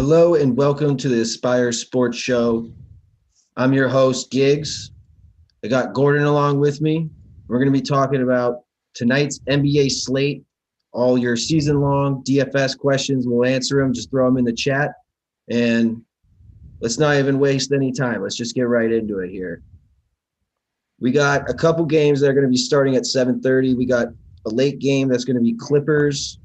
Hello and welcome to the Aspire Sports Show. I'm your host, Giggs. I got Gordon along with me. We're going to be talking about tonight's NBA slate, all your season-long DFS questions. We'll answer them. Just throw them in the chat. And let's not even waste any time. Let's just get right into it here. We got a couple games that are going to be starting at 7:30. We got a late game that's going to be Clippers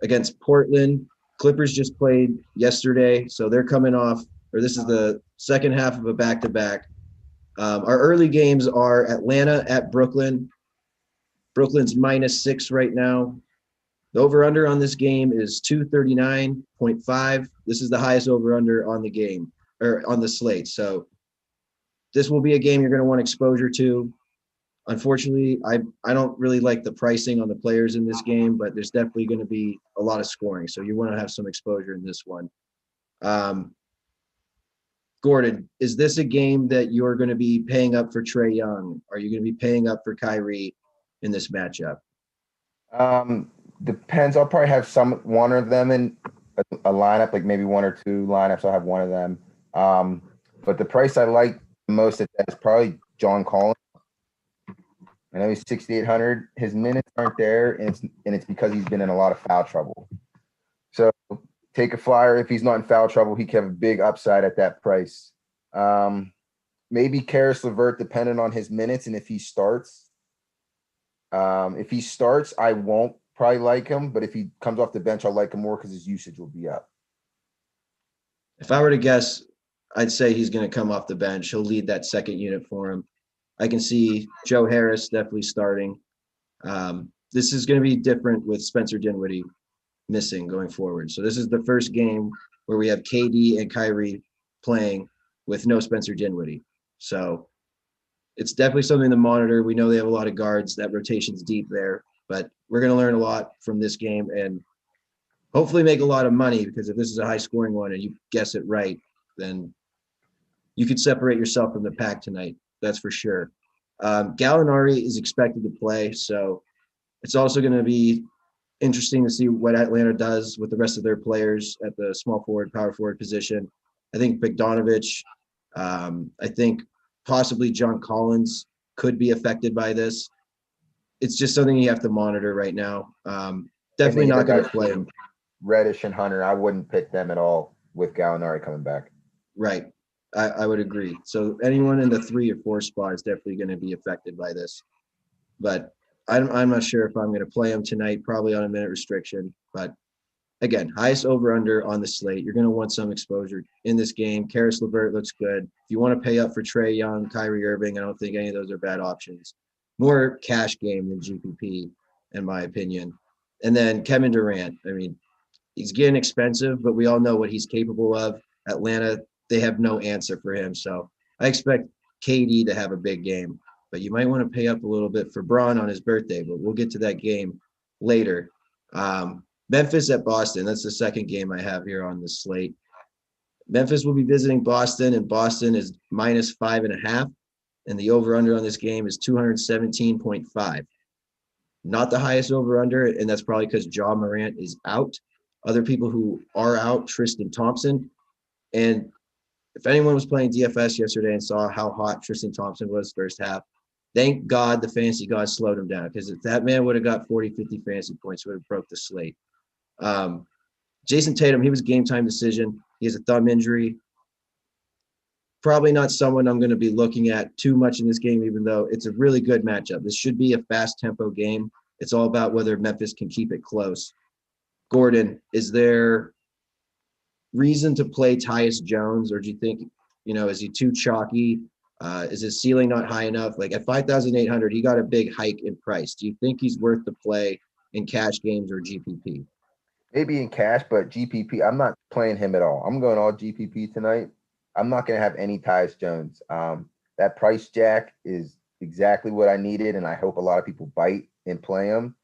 against Portland. Clippers just played yesterday, so they're coming off, or this is the second half of a back-to-back. Our early games are Atlanta at Brooklyn. Brooklyn's -6 right now. The over-under on this game is 239.5. This is the highest over-under on the game, or on the slate. So this will be a game you're going to want exposure to. Unfortunately, I don't really like the pricing on the players in this game, but there's definitely going to be a lot of scoring. So you want to have some exposure in this one. Gordon, is this a game that you're going to be paying up for Trae Young? Are you going to be paying up for Kyrie in this matchup? Depends. I'll probably have one of them in a lineup, like maybe one or two lineups. I'll have one of them. But the price I like most at that is probably John Collins. I know he's 6,800. His minutes aren't there, and it's because he's been in a lot of foul trouble. So take a flyer. If he's not in foul trouble, he can have a big upside at that price. Maybe Karis LeVert, depending on his minutes and if he starts. If he starts, I won't probably like him, but if he comes off the bench, I'll like him more because his usage will be up. If I were to guess, I'd say he's going to come off the bench. He'll lead that second unit for him. I can see Joe Harris definitely starting. This is going to be different with Spencer Dinwiddie missing going forward. So this is the first game where we have KD and Kyrie playing with no Spencer Dinwiddie. So it's definitely something to monitor. We know they have a lot of guards. That rotation's deep there. But we're going to learn a lot from this game and hopefully make a lot of money, because if this is a high-scoring one and you guess it right, then you could separate yourself from the pack tonight. That's for sure. Gallinari is expected to play, so it's also going to be interesting to see what Atlanta does with the rest of their players at the small forward, power forward position. I think Bogdanovich, I think possibly John Collins could be affected by this. It's just something you have to monitor right now. Definitely not going to play him. Reddish and Hunter, I wouldn't pick them at all with Gallinari coming back. Right. I would agree. So anyone in the 3 or 4 spot is definitely going to be affected by this. But I'm not sure if I'm going to play him tonight, probably on a minute restriction. But again, highest over-under on the slate. You're going to want some exposure in this game. Karis LeVert looks good. If you want to pay up for Trae Young, Kyrie Irving, I don't think any of those are bad options. More cash game than GPP, in my opinion. And then Kevin Durant. I mean, he's getting expensive, but we all know what he's capable of. Atlanta, they have no answer for him. So I expect KD to have a big game, but you might want to pay up a little bit for Braun on his birthday, but we'll get to that game later. Memphis at Boston. That's the second game I have here on the slate. Memphis will be visiting Boston, and Boston is -5.5, and the over-under on this game is 217.5. Not the highest over-under, and that's probably because Ja Morant is out. Other people who are out, Tristan Thompson. And if anyone was playing DFS yesterday and saw how hot Tristan Thompson was first half, thank God the fantasy gods slowed him down, because if that man would have got 40, 50 fantasy points, would have broke the slate. Jayson Tatum, he was game time decision. He has a thumb injury. Probably not someone I'm going to be looking at too much in this game, even though it's a really good matchup. This should be a fast tempo game. It's all about whether Memphis can keep it close. Gordon, is there reason to play Tyus Jones, or do you think, is he too chalky? Is his ceiling not high enough? Like at 5,800, he got a big hike in price. Do you think he's worth the play in cash games or GPP? Maybe in cash, but GPP, I'm not playing him at all. I'm going all GPP tonight. I'm not going to have any Tyus Jones. That price jack is exactly what I needed, and I hope a lot of people bite and play him.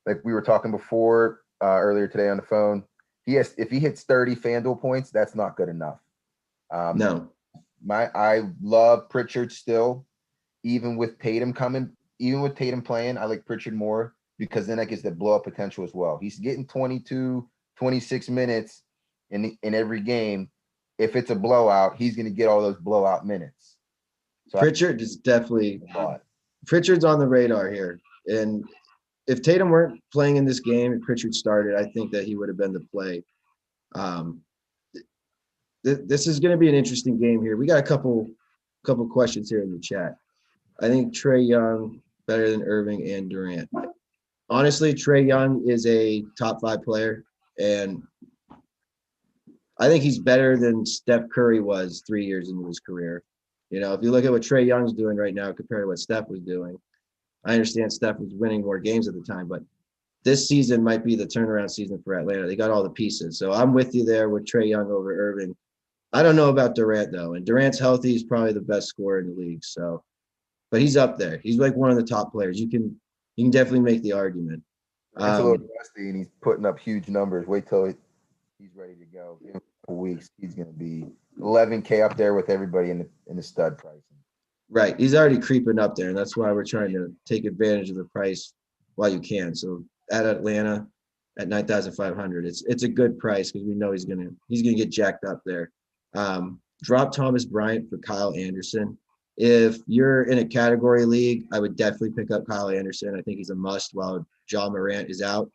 Like we were talking before earlier today on the phone, if he hits 30 FanDuel points, that's not good enough. No. I love Pritchard still, even with Tatum playing. I like Pritchard more because then that gives the blow up potential as well. He's getting 22, 26 minutes, in every game. If it's a blowout, he's going to get all those blowout minutes. So Pritchard is definitely Pritchard's on the radar here. And if Tatum weren't playing in this game and Pritchard started, I think that he would have been the play. This is going to be an interesting game here. We got a couple questions here in the chat. I think Trae Young better than Irving and Durant. Honestly, Trae Young is a top 5 player, and I think he's better than Steph Curry was 3 years into his career. You know, if you look at what Trae Young's doing right now compared to what Steph was doing, I understand Steph was winning more games at the time, but this season might be the turnaround season for Atlanta. They got all the pieces. So I'm with you there with Trae Young over Irving. I don't know about Durant, though. And Durant's healthy. He's probably the best scorer in the league. So, but he's up there. He's like one of the top players. You can definitely make the argument. It's a little rusty, and he's putting up huge numbers. Wait till he's ready to go. In a couple weeks, he's going to be 11K up there with everybody in the stud pricing. Right. He's already creeping up there, and that's why we're trying to take advantage of the price while you can. So at Atlanta at 9,500, it's a good price because we know he's gonna get jacked up there. Drop Thomas Bryant for Kyle Anderson. If you're in a category league, I would definitely pick up Kyle Anderson. I think he's a must while Ja Morant is out.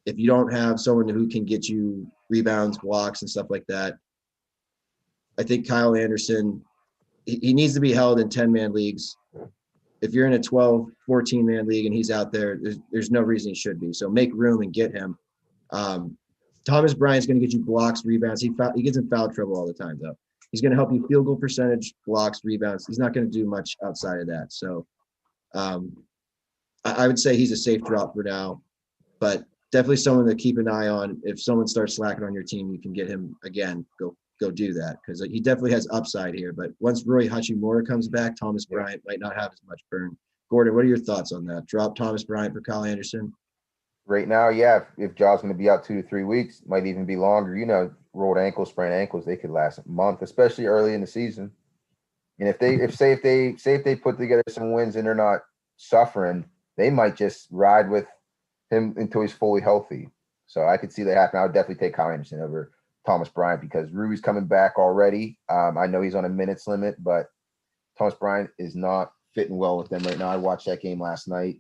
If you don't have someone who can get you rebounds, blocks, and stuff like that, I think Kyle Anderson, he needs to be held in 10-man leagues. If you're in a 12, 14-man league and he's out there, there's no reason he should be. So make room and get him. Thomas Bryant's going to get you blocks, rebounds. He gets in foul trouble all the time, though. He's going to help you field goal percentage, blocks, rebounds. He's not going to do much outside of that. So I would say he's a safe drop for now, but definitely someone to keep an eye on. If someone starts slacking on your team, you can get him again. Go do that because he definitely has upside here. But once Rui Hachimura comes back, Thomas Bryant might not have as much burn. Gordon, what are your thoughts on that? Drop Thomas Bryant for Kyle Anderson? Right now, yeah. If Ja's going to be out 2 to 3 weeks, might even be longer. You know, rolled ankles, sprained ankles, they could last a month, especially early in the season. And if they put together some wins and they're not suffering, they might just ride with him until he's fully healthy. So I could see that happen. I would definitely take Kyle Anderson over Thomas Bryant because Rui's coming back already. I know he's on a minutes limit, but Thomas Bryant is not fitting well with them right now. I watched that game last night.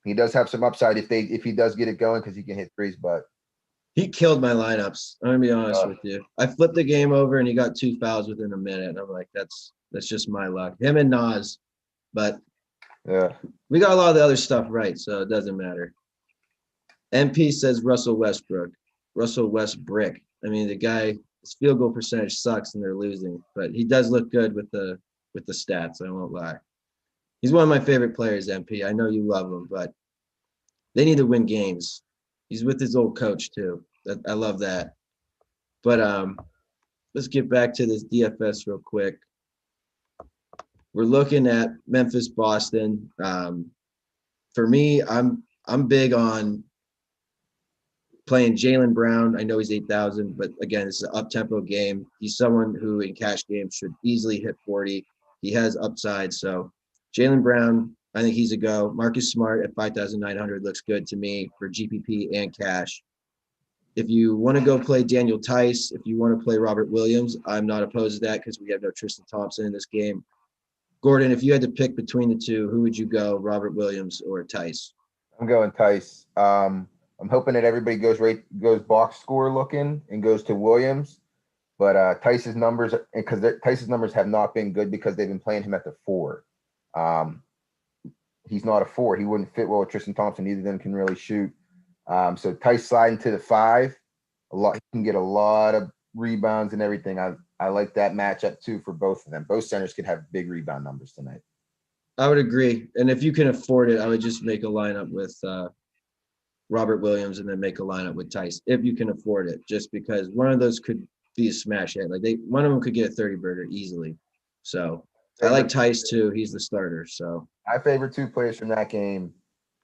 He does have some upside if he does get it going because he can hit threes, but he killed my lineups. I'm gonna be honest with you. I flipped the game over and he got 2 fouls within a minute. And I'm like, that's just my luck. Him and Nas, but yeah, we got a lot of the other stuff right, so it doesn't matter. MP says Russell Westbrook. Russell Westbrook. I mean, the guy, his field goal percentage sucks and they're losing, but he does look good with the stats. I won't lie. He's one of my favorite players, MP. I know you love him, but they need to win games. He's with his old coach too. I love that. But let's get back to this DFS real quick. We're looking at Memphis, Boston. For me, I'm big on playing Jaylen Brown. I know he's 8,000, but again, it's an up-tempo game. He's someone who in cash games should easily hit 40. He has upside. So Jaylen Brown, I think he's a go. Marcus Smart at 5,900 looks good to me for GPP and cash. If you want to go play Daniel Tice, if you want to play Robert Williams, I'm not opposed to that because we have no Tristan Thompson in this game. Gordon, if you had to pick between the two, who would you go, Robert Williams or Tice? I'm going Tice. I'm hoping that everybody goes box score looking and goes to Williams, but Tice's numbers, because Tice's numbers have not been good because they've been playing him at the 4. He's not a 4. He wouldn't fit well with Tristan Thompson. Neither of them can really shoot. So Tice sliding to the 5, he can get a lot of rebounds and everything. I like that matchup too for both of them. Both centers could have big rebound numbers tonight. I would agree. And if you can afford it, I would just make a lineup with Robert Williams and then make a lineup with Tice if you can afford it, just because one of those could be a smash hit. Like one of them could get a 30-burger easily. So I like Tice too. He's the starter. So my favorite 2 players from that game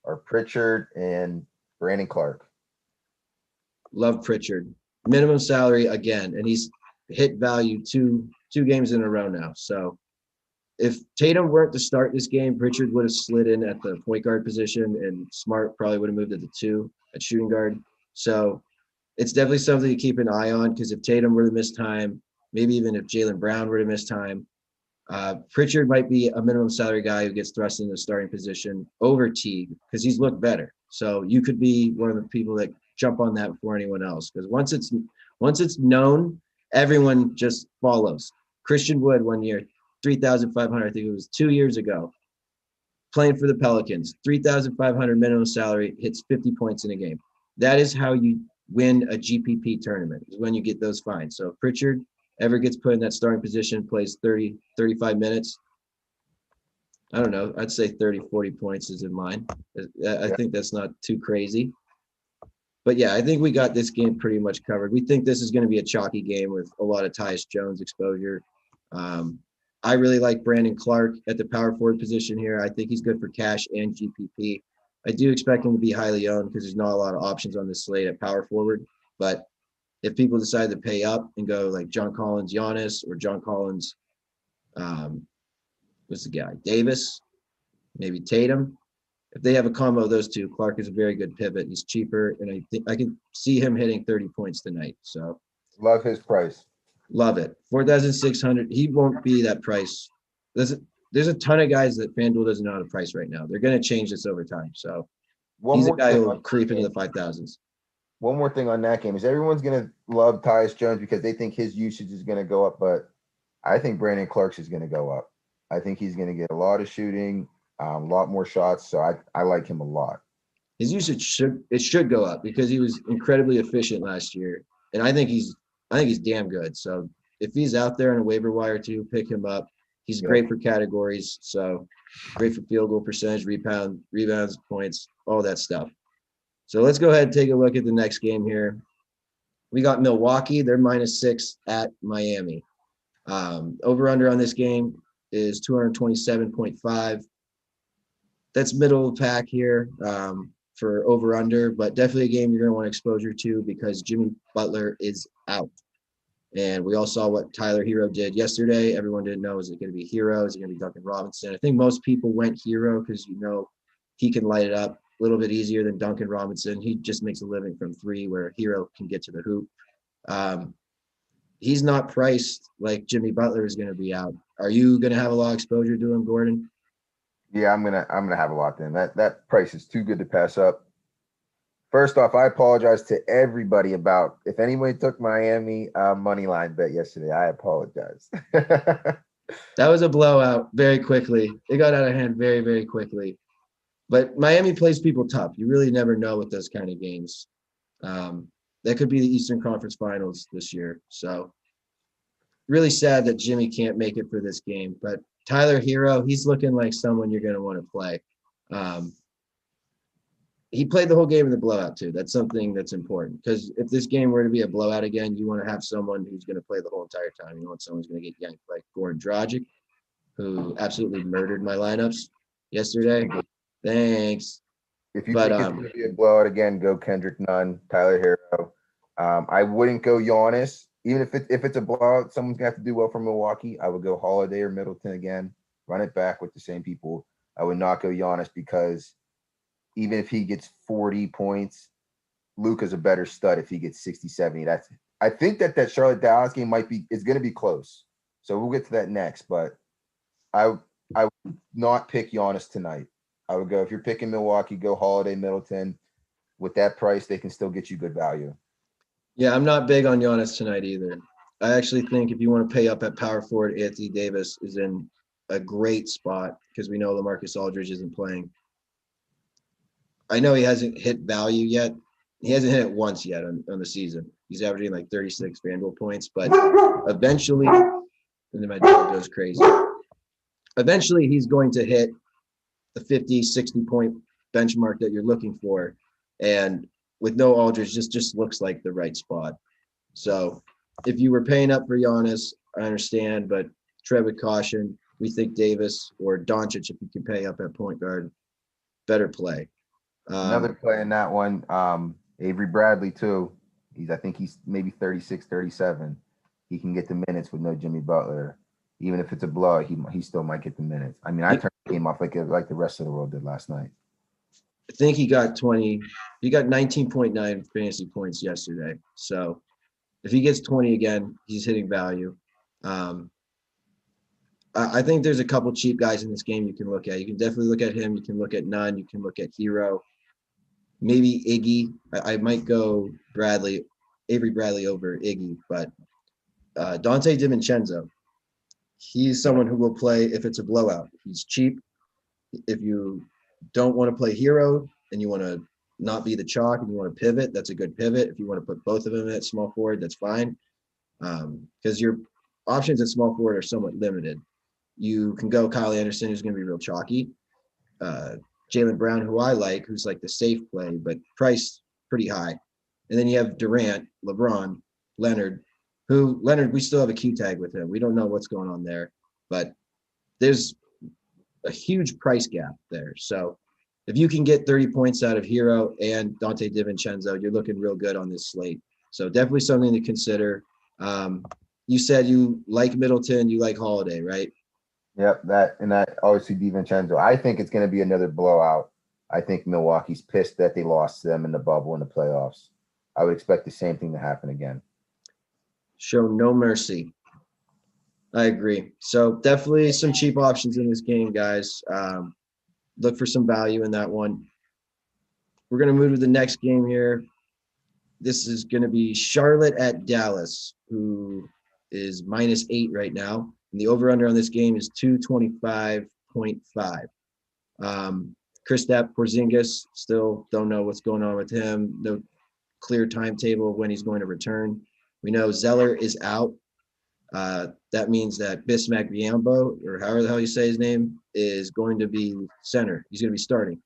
are Pritchard and Brandon Clark. Love Pritchard. Minimum salary again, and he's hit value two games in a row now. So if Tatum weren't to start this game, Pritchard would have slid in at the point guard position, and Smart probably would have moved to the 2 at shooting guard. So it's definitely something to keep an eye on because if Tatum were to miss time, maybe even if Jaylen Brown were to miss time, Pritchard might be a minimum salary guy who gets thrust into the starting position over Teague because he's looked better. So you could be one of the people that jump on that before anyone else because once it's known, everyone just follows. Christian Wood 1 year, 3,500. I think it was 2 years ago, playing for the Pelicans, 3,500 minimum salary, hits 50 points in a game. That is how you win a GPP tournament, is when you get those fines. So if Pritchard ever gets put in that starting position, plays 30, 35 minutes, I don't know, I'd say 30, 40 points is in line. I think that's not too crazy. But yeah, I think we got this game pretty much covered. We think this is going to be a chalky game with a lot of Tyus Jones exposure. I really like Brandon Clark at the power forward position here. I think he's good for cash and GPP. I do expect him to be highly owned because there's not a lot of options on this slate at power forward. But if people decide to pay up and go like John Collins, Giannis, or John Collins, what's the guy? Davis, maybe Tatum. If they have a combo of those two, Clark is a very good pivot. He's cheaper, and I think I can see him hitting 30 points tonight. So Love his price. love it. 4,600. He won't be that price. There's a ton of guys that FanDuel doesn't know how to price right now. They're going to change this over time. So he's a guy who'll creep into the 5,000s. One more thing on that game is everyone's going to love Tyus Jones because they think his usage is going to go up, but I think Brandon Clark's is going to go up. I think he's going to get a lot of shooting, a lot more shots. So I like him a lot. His usage should go up because he was incredibly efficient last year, and I think he's damn good. So if he's out there on a waiver wire too, pick him up. He's great for categories. So great for field goal percentage, rebounds, points, all that stuff. So let's go ahead and take a look at the next game here. We got Milwaukee. They're -6 at Miami. Over under on this game is 227.5. That's middle of the pack here for over under, but definitely a game you're going to want exposure to because Jimmy Butler is out. And we all saw what Tyler Hero did yesterday. Everyone didn't know, is it going to be Hero? Is it going to be Duncan Robinson? I think most people went Hero because, he can light it up a little bit easier than Duncan Robinson. He just makes a living from three where Hero can get to the hoop. He's not priced like Jimmy Butler is going to be out. Are you going to have a lot of exposure to him, Gordon? Yeah, I'm gonna have a lot then. That price is too good to pass up. First off, I apologize to everybody about if anybody took Miami money line bet yesterday. I apologize. That was a blowout very quickly. It got out of hand very, very quickly. But Miami plays people tough. You really never know with those kind of games. That could be the Eastern Conference Finals this year. So really sad that Jimmy can't make it for this game. But Tyler Hero, he's looking like someone you're going to want to play. He played the whole game in the blowout too. That's something that's important because if this game were to be a blowout again, you want to have someone who's going to play the whole entire time. You want someone who's going to get yanked like Goran Dragic, who absolutely murdered my lineups yesterday. Thanks. If you think it's going to be a blowout again, go Kendrick Nunn, Tyler Hero. I wouldn't go Giannis. Even if it's a blowout, someone's going to have to do well for Milwaukee. I would go Holiday or Middleton again, run it back with the same people. I would not go Giannis because even if he gets 40 points, Luka's a better stud if he gets 60, 70. I think that Charlotte-Dallas game is going to be close. So we'll get to that next. But I would not pick Giannis tonight. I would go, if you're picking Milwaukee, go Holiday, Middleton. With that price, they can still get you good value. Yeah, I'm not big on Giannis tonight either. I actually think if you want to pay up at power forward, Anthony Davis is in a great spot because we know Lamarcus Aldridge isn't playing. I know he hasn't hit value yet. He hasn't hit it once yet on the season. He's averaging like 36 FanDuel points, but eventually, and then my dog goes crazy. Eventually, he's going to hit the 50, 60 point benchmark that you're looking for. And with no Aldridge, just looks like the right spot. So if you were paying up for Giannis, I understand, but tread with caution. We think Davis or Doncic, if you can pay up at point guard, better play. Another play in that one, Avery Bradley too. I think he's maybe 36, 37. He can get the minutes with no Jimmy Butler. Even if it's a blowout, he still might get the minutes. I mean, I turned the game off like the rest of the world did last night. I think he got 20. He got 19.9 fantasy points yesterday. So if he gets 20 again, he's hitting value. Um, I think there's a couple cheap guys in this game you can look at. You can definitely look at him. You can look at Nunn. You can look at Hero. Maybe Iggy. I might go Avery Bradley over Iggy, but Dante DiVincenzo. He's someone who will play if it's a blowout. He's cheap. If you don't want to play Hero and you want to not be the chalk and you want to pivot, that's a good pivot. If you want to put both of them at small forward, that's fine. Because your options at small forward are somewhat limited. You can go Kyle Anderson, who's going to be real chalky. Jaylen Brown, who I like, who's like the safe play, but price pretty high. And then you have Durant, LeBron, Leonard, we still have a Q tag with him. We don't know what's going on there, but there's a huge price gap there. So if you can get 30 points out of Hero and Dante DiVincenzo, you're looking real good on this slate. So definitely something to consider. You said you like Middleton, you like Holiday, right? Yep, that obviously DiVincenzo. I think it's going to be another blowout. I think Milwaukee's pissed that they lost to them in the bubble in the playoffs. I would expect the same thing to happen again. Show no mercy. I agree. So definitely some cheap options in this game, guys. Look for some value in that one. We're going to move to the next game here. This is going to be Charlotte at Dallas, who is -8 right now. And the over-under on this game is 225.5. Kristaps Porzingis, still don't know what's going on with him. No clear timetable of when he's going to return. We know Zeller is out. That means that Bismack Biyombo, or however the hell you say his name, is going to be center. He's going to be starting.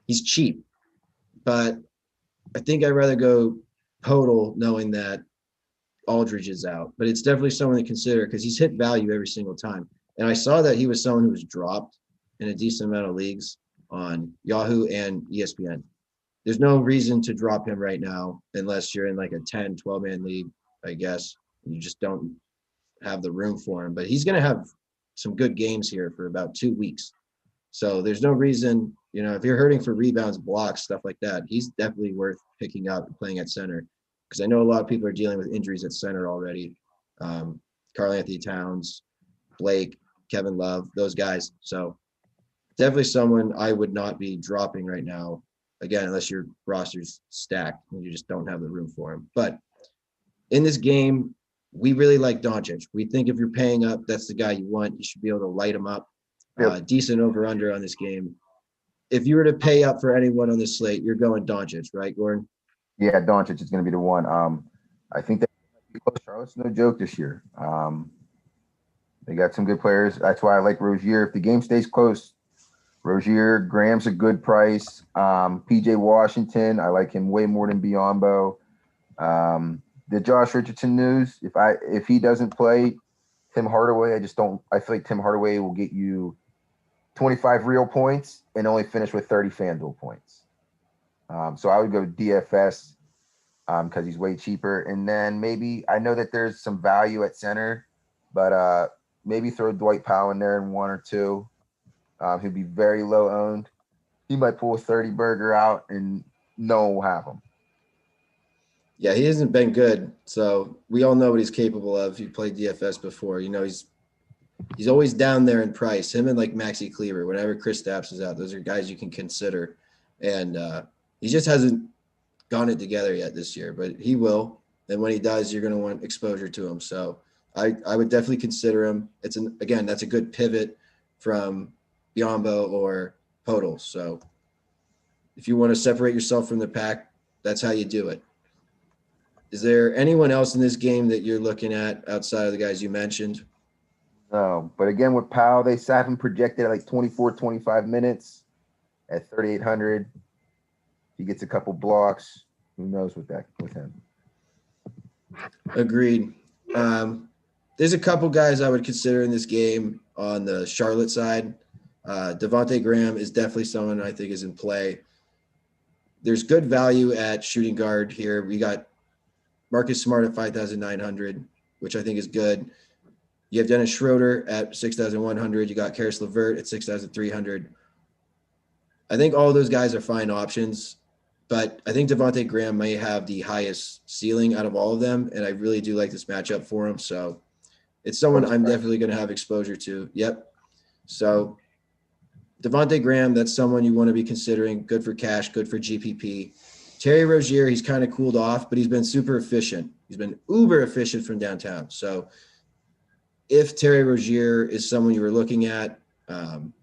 He's cheap, but I think I'd rather go total knowing that Aldridge is out. But it's definitely someone to consider because he's hit value every single time. And I saw that he was someone who was dropped in a decent amount of leagues on Yahoo and ESPN. There's no reason to drop him right now unless you're in like a 10, 12-man league, I guess. You just don't have the room for him. But he's going to have some good games here for about 2 weeks. So there's no reason, if you're hurting for rebounds, blocks, stuff like that, he's definitely worth picking up and playing at center. Because I know a lot of people are dealing with injuries at center already. Karl Anthony Towns, Blake, Kevin Love, those guys. So definitely someone I would not be dropping right now. Again, unless your roster's stacked and you just don't have the room for him. But in this game, we really like Doncic. We think if you're paying up, that's the guy you want. You should be able to light him up. Yep. Decent over-under on this game. If you were to pay up for anyone on this slate, you're going Doncic, right, Gordon? Yeah, Doncic is going to be the one. I think that Charlotte's no joke this year. They got some good players. That's why I like Rozier. If the game stays close, Rozier, Graham's a good price. PJ Washington, I like him way more than Biyombo. The Josh Richardson news, if he doesn't play, Tim Hardaway, I feel like Tim Hardaway will get you 25 real points and only finish with 30 FanDuel points. So I would go DFS because he's way cheaper. And then maybe I know that there's some value at center, but maybe throw Dwight Powell in there in 1 or 2. He'll be very low owned. He might pull a 30 burger out and no one will have him. Yeah, he hasn't been good. So we all know what he's capable of. He played DFS before. He's always down there in price. Him and like Maxi Kleber, whenever Kristaps is out, those are guys you can consider. And he just hasn't gotten it together yet this year, but he will. And when he does, you're going to want exposure to him. So I would definitely consider him. Again, that's a good pivot from Biyombo or Podol. So if you want to separate yourself from the pack, that's how you do it. Is there anyone else in this game that you're looking at outside of the guys you mentioned? No, but again, with Powell, they have him projected at like 24, 25 minutes at 3,800. He gets a couple blocks. Who knows with him? Agreed. There's a couple guys I would consider in this game on the Charlotte side. Devontae Graham is definitely someone I think is in play. There's good value at shooting guard here. We got Marcus Smart at 5,900, which I think is good. You have Dennis Schroeder at 6,100. You got Karis LeVert at 6,300. I think all those guys are fine options, but I think Devontae Graham may have the highest ceiling out of all of them, and I really do like this matchup for him. So it's someone I'm definitely going to have exposure to. Yep. So Devontae Graham, that's someone you want to be considering. Good for cash, good for GPP. Terry Rozier, he's kind of cooled off, but he's been super efficient. He's been uber efficient from downtown. So if Terry Rozier is someone you were looking at,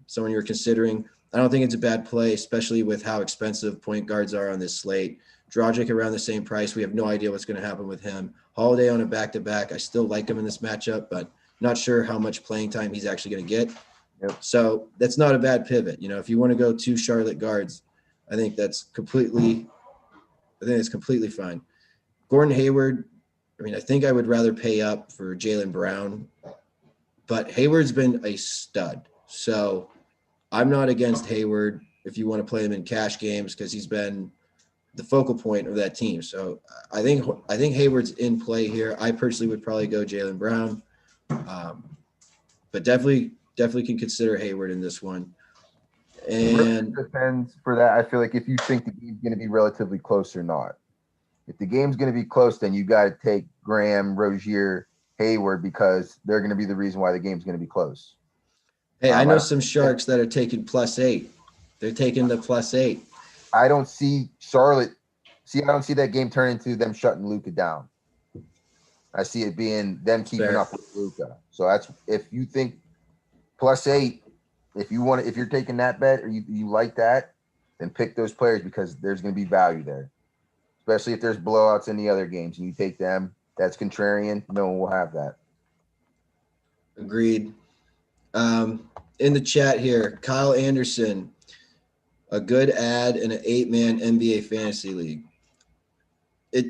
someone you were considering, I don't think it's a bad play, especially with how expensive point guards are on this slate. Dragic around the same price. We have no idea what's going to happen with him. Holiday on a back-to-back. I still like him in this matchup, but not sure how much playing time he's actually going to get. Yep. So that's not a bad pivot. You know, if you want to go two Charlotte guards, I think it's completely fine. Gordon Hayward, I mean, I think I would rather pay up for Jaylen Brown, but Hayward's been a stud. So I'm not against Hayward if you want to play him in cash games because he's been the focal point of that team. So I think Hayward's in play here. I personally would probably go Jaylen Brown, but definitely can consider Hayward in this one. And it depends for that. I feel like if you think the game's going to be relatively close or not. If the game's going to be close, then you got to take Graham, Rozier, Hayward because they're going to be the reason why the game's going to be close. Hey, I know some Sharks that are taking +8. They're taking the +8. I don't see Charlotte. I don't see that game turn into them shutting Luka down. I see it being them keeping up with Luka. So that's if you think +8. If you're taking that bet or you like that, then pick those players because there's going to be value there. Especially if there's blowouts in the other games and you take them. That's contrarian. No one will have that. Agreed. In the chat here, Kyle Anderson, a good ad in an 8-man NBA fantasy league. It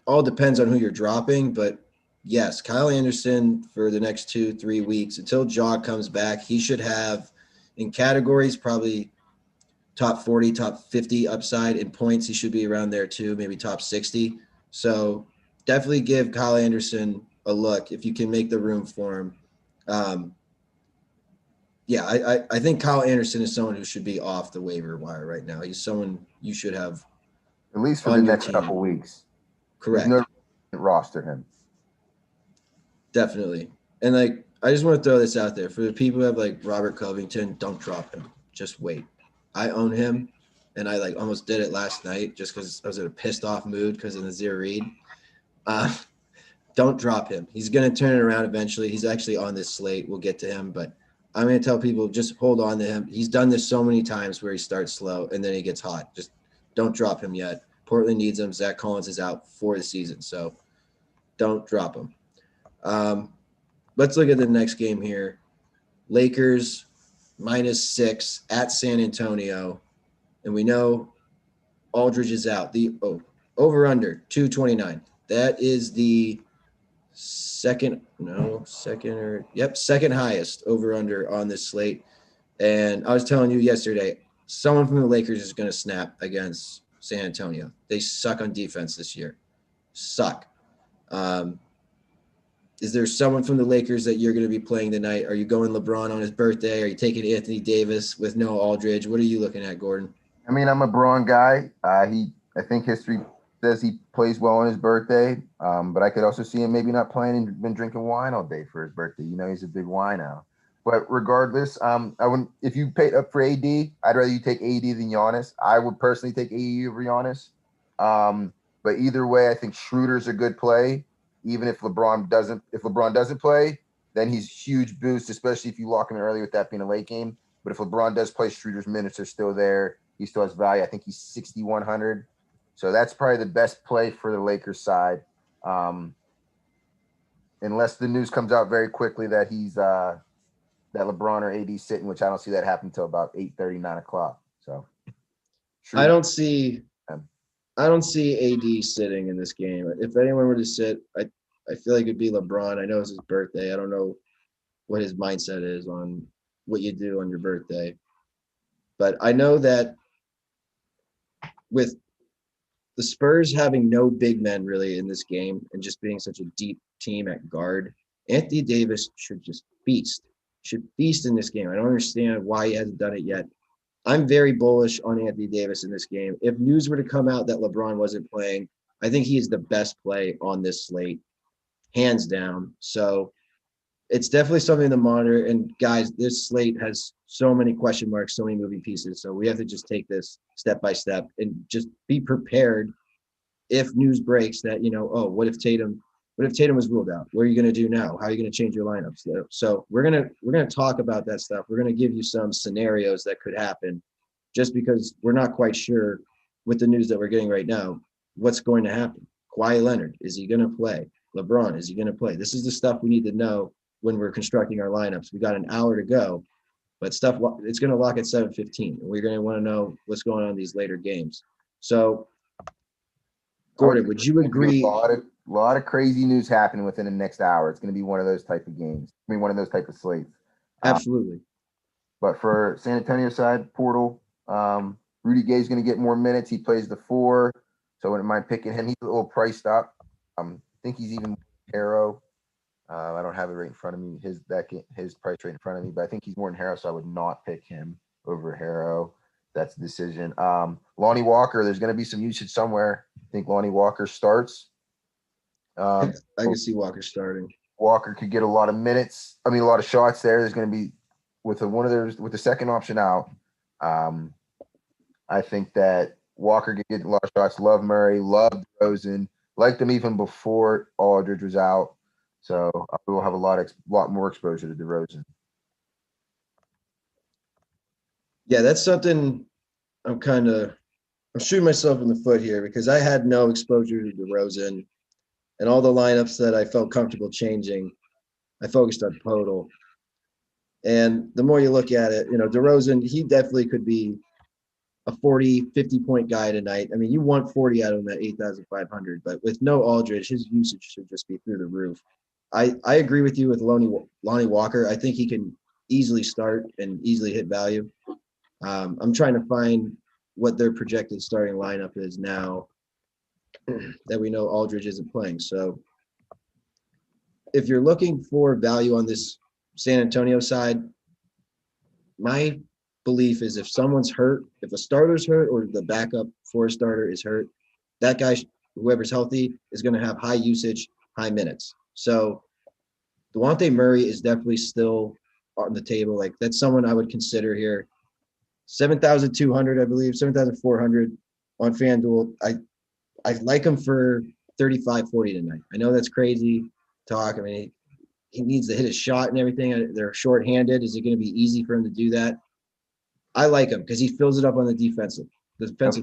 all depends on who you're dropping, but yes, Kyle Anderson for the next 2-3 weeks until Ja comes back, he should have in categories probably top 40, top 50 upside. In points, he should be around there too, maybe top 60. So definitely give Kyle Anderson a look if you can make the room for him. I think Kyle Anderson is someone who should be off the waiver wire right now. He's someone you should have at least for the next couple weeks. Correct. There's no roster him. Definitely. And I just want to throw this out there for the people who have Robert Covington, don't drop him. Just wait. I own him, and I almost did it last night just because I was in a pissed off mood because of the Nazir Reed. Don't drop him. He's going to turn it around eventually. He's actually on this slate. We'll get to him, but I'm going to tell people just hold on to him. He's done this so many times where he starts slow and then he gets hot. Just don't drop him yet. Portland needs him. Zach Collins is out for the season, so don't drop him. Let's look at the next game here. Lakers -6 at San Antonio, and we know Aldridge is out. The over/under 229. That is the second highest over/under on this slate. And I was telling you yesterday, someone from the Lakers is going to snap against San Antonio. They suck on defense this year. Suck. Is there someone from the Lakers that you're going to be playing tonight? Are you going LeBron on his birthday? Are you taking Anthony Davis with no Aldridge? What are you looking at, Gordon? I mean, I'm a Braun guy. I think history says he plays well on his birthday, but I could also see him maybe not playing and been drinking wine all day for his birthday. You know, he's a big wine now. But regardless, if you paid up for AD, I'd rather you take AD than Giannis. I would personally take AD over Giannis. But either way, I think Schroeder's a good play. Even if LeBron doesn't play, then he's huge boost, especially if you lock him in early with that being a late game. But if LeBron does play, Schroeder's minutes are still there. He still has value. I think he's 6,100. So that's probably the best play for the Lakers side. Unless the news comes out very quickly that he's that LeBron or AD sitting, which I don't see that happen until about 8:30, 9 o'clock. So I don't see AD sitting in this game. If anyone were to sit, I feel like it'd be LeBron. I know it's his birthday. I don't know what his mindset is on what you do on your birthday. But I know that with the Spurs having no big men really in this game and just being such a deep team at guard, Anthony Davis should just feast in this game. I don't understand why he hasn't done it yet. I'm very bullish on Anthony Davis in this game. If news were to come out that LeBron wasn't playing, I think he is the best play on this slate, hands down. So it's definitely something to monitor. And guys, this slate has so many question marks, so many moving pieces. So we have to just take this step by step and just be prepared if news breaks that, oh, what if Tatum was ruled out? What are you going to do now? How are you going to change your lineups? So we're gonna talk about that stuff. We're going to give you some scenarios that could happen, just because we're not quite sure with the news that we're getting right now what's going to happen. Kawhi Leonard, is he going to play? LeBron, is he going to play? This is the stuff we need to know when we're constructing our lineups. We got an hour to go, but it's going to lock at 7:15, and we're going to want to know what's going on in these later games. So, Gordon, would you agree? A lot of crazy news happening within the next hour. It's going to be one of those type of games. One of those type of slates. Absolutely. But for San Antonio side, Portal, Rudy Gay's going to get more minutes. He plays the 4, so I wouldn't mind picking him. He's a little priced up. I think he's even Harrow. I don't have it right in front of me, his price right in front of me, but I think he's more than Harrow, so I would not pick him over Harrow. That's the decision. Lonnie Walker, there's going to be some usage somewhere. I think Lonnie Walker starts. I can see Walker starting. Walker could get a lot of minutes. A lot of shots there. There's going to be with the second option out. I think that Walker could get a lot of shots. Love Murray, love Rosen, liked them even before Aldridge was out. So we'll have a lot more exposure to DeRozan. Yeah, that's something I'm shooting myself in the foot here, because I had no exposure to DeRozan, and all the lineups that I felt comfortable changing, I focused on total. And the more you look at it, DeRozan, he definitely could be a 40, 50-point guy tonight. You want 40 out of him at 8,500, but with no Aldridge, his usage should just be through the roof. I agree with you with Lonnie Walker. I think he can easily start and easily hit value. I'm trying to find what their projected starting lineup is now that we know Aldridge isn't playing. So if you're looking for value on this San Antonio side, my belief is if someone's hurt, if a starter's hurt or the backup for a starter is hurt, that guy, whoever's healthy, is going to have high usage, high minutes. So DeJounte Murray is definitely still on the table. Like, that's someone I would consider here. 7,200, I believe, 7,400 on FanDuel. I like him for 35-40 tonight. I know that's crazy talk. He needs to hit his shot and everything. They're shorthanded. Is it going to be easy for him to do that? I like him because he fills it up on the defensive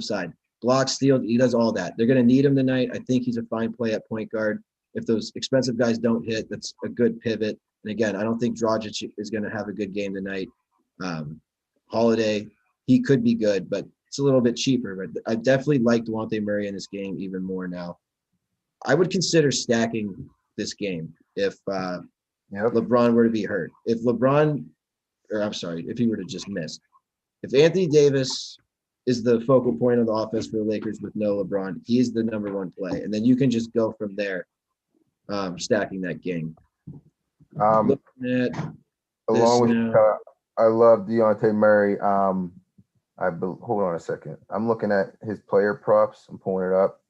side. Block, steal, he does all that. They're going to need him tonight. I think he's a fine play at point guard. If those expensive guys don't hit, that's a good pivot. And again, I don't think Dragic is going to have a good game tonight. Holiday, he could be good, but it's a little bit cheaper. But I definitely like DeJounte Murray in this game even more now. I would consider stacking this game if LeBron were to be hurt. If he were to just miss. If Anthony Davis is the focal point of the offense for the Lakers with no LeBron, he is the number one play. And then you can just go from there, stacking that game. Along with I love DeJounte Murray. Hold on a second. I'm looking at his player props. I'm pulling it up.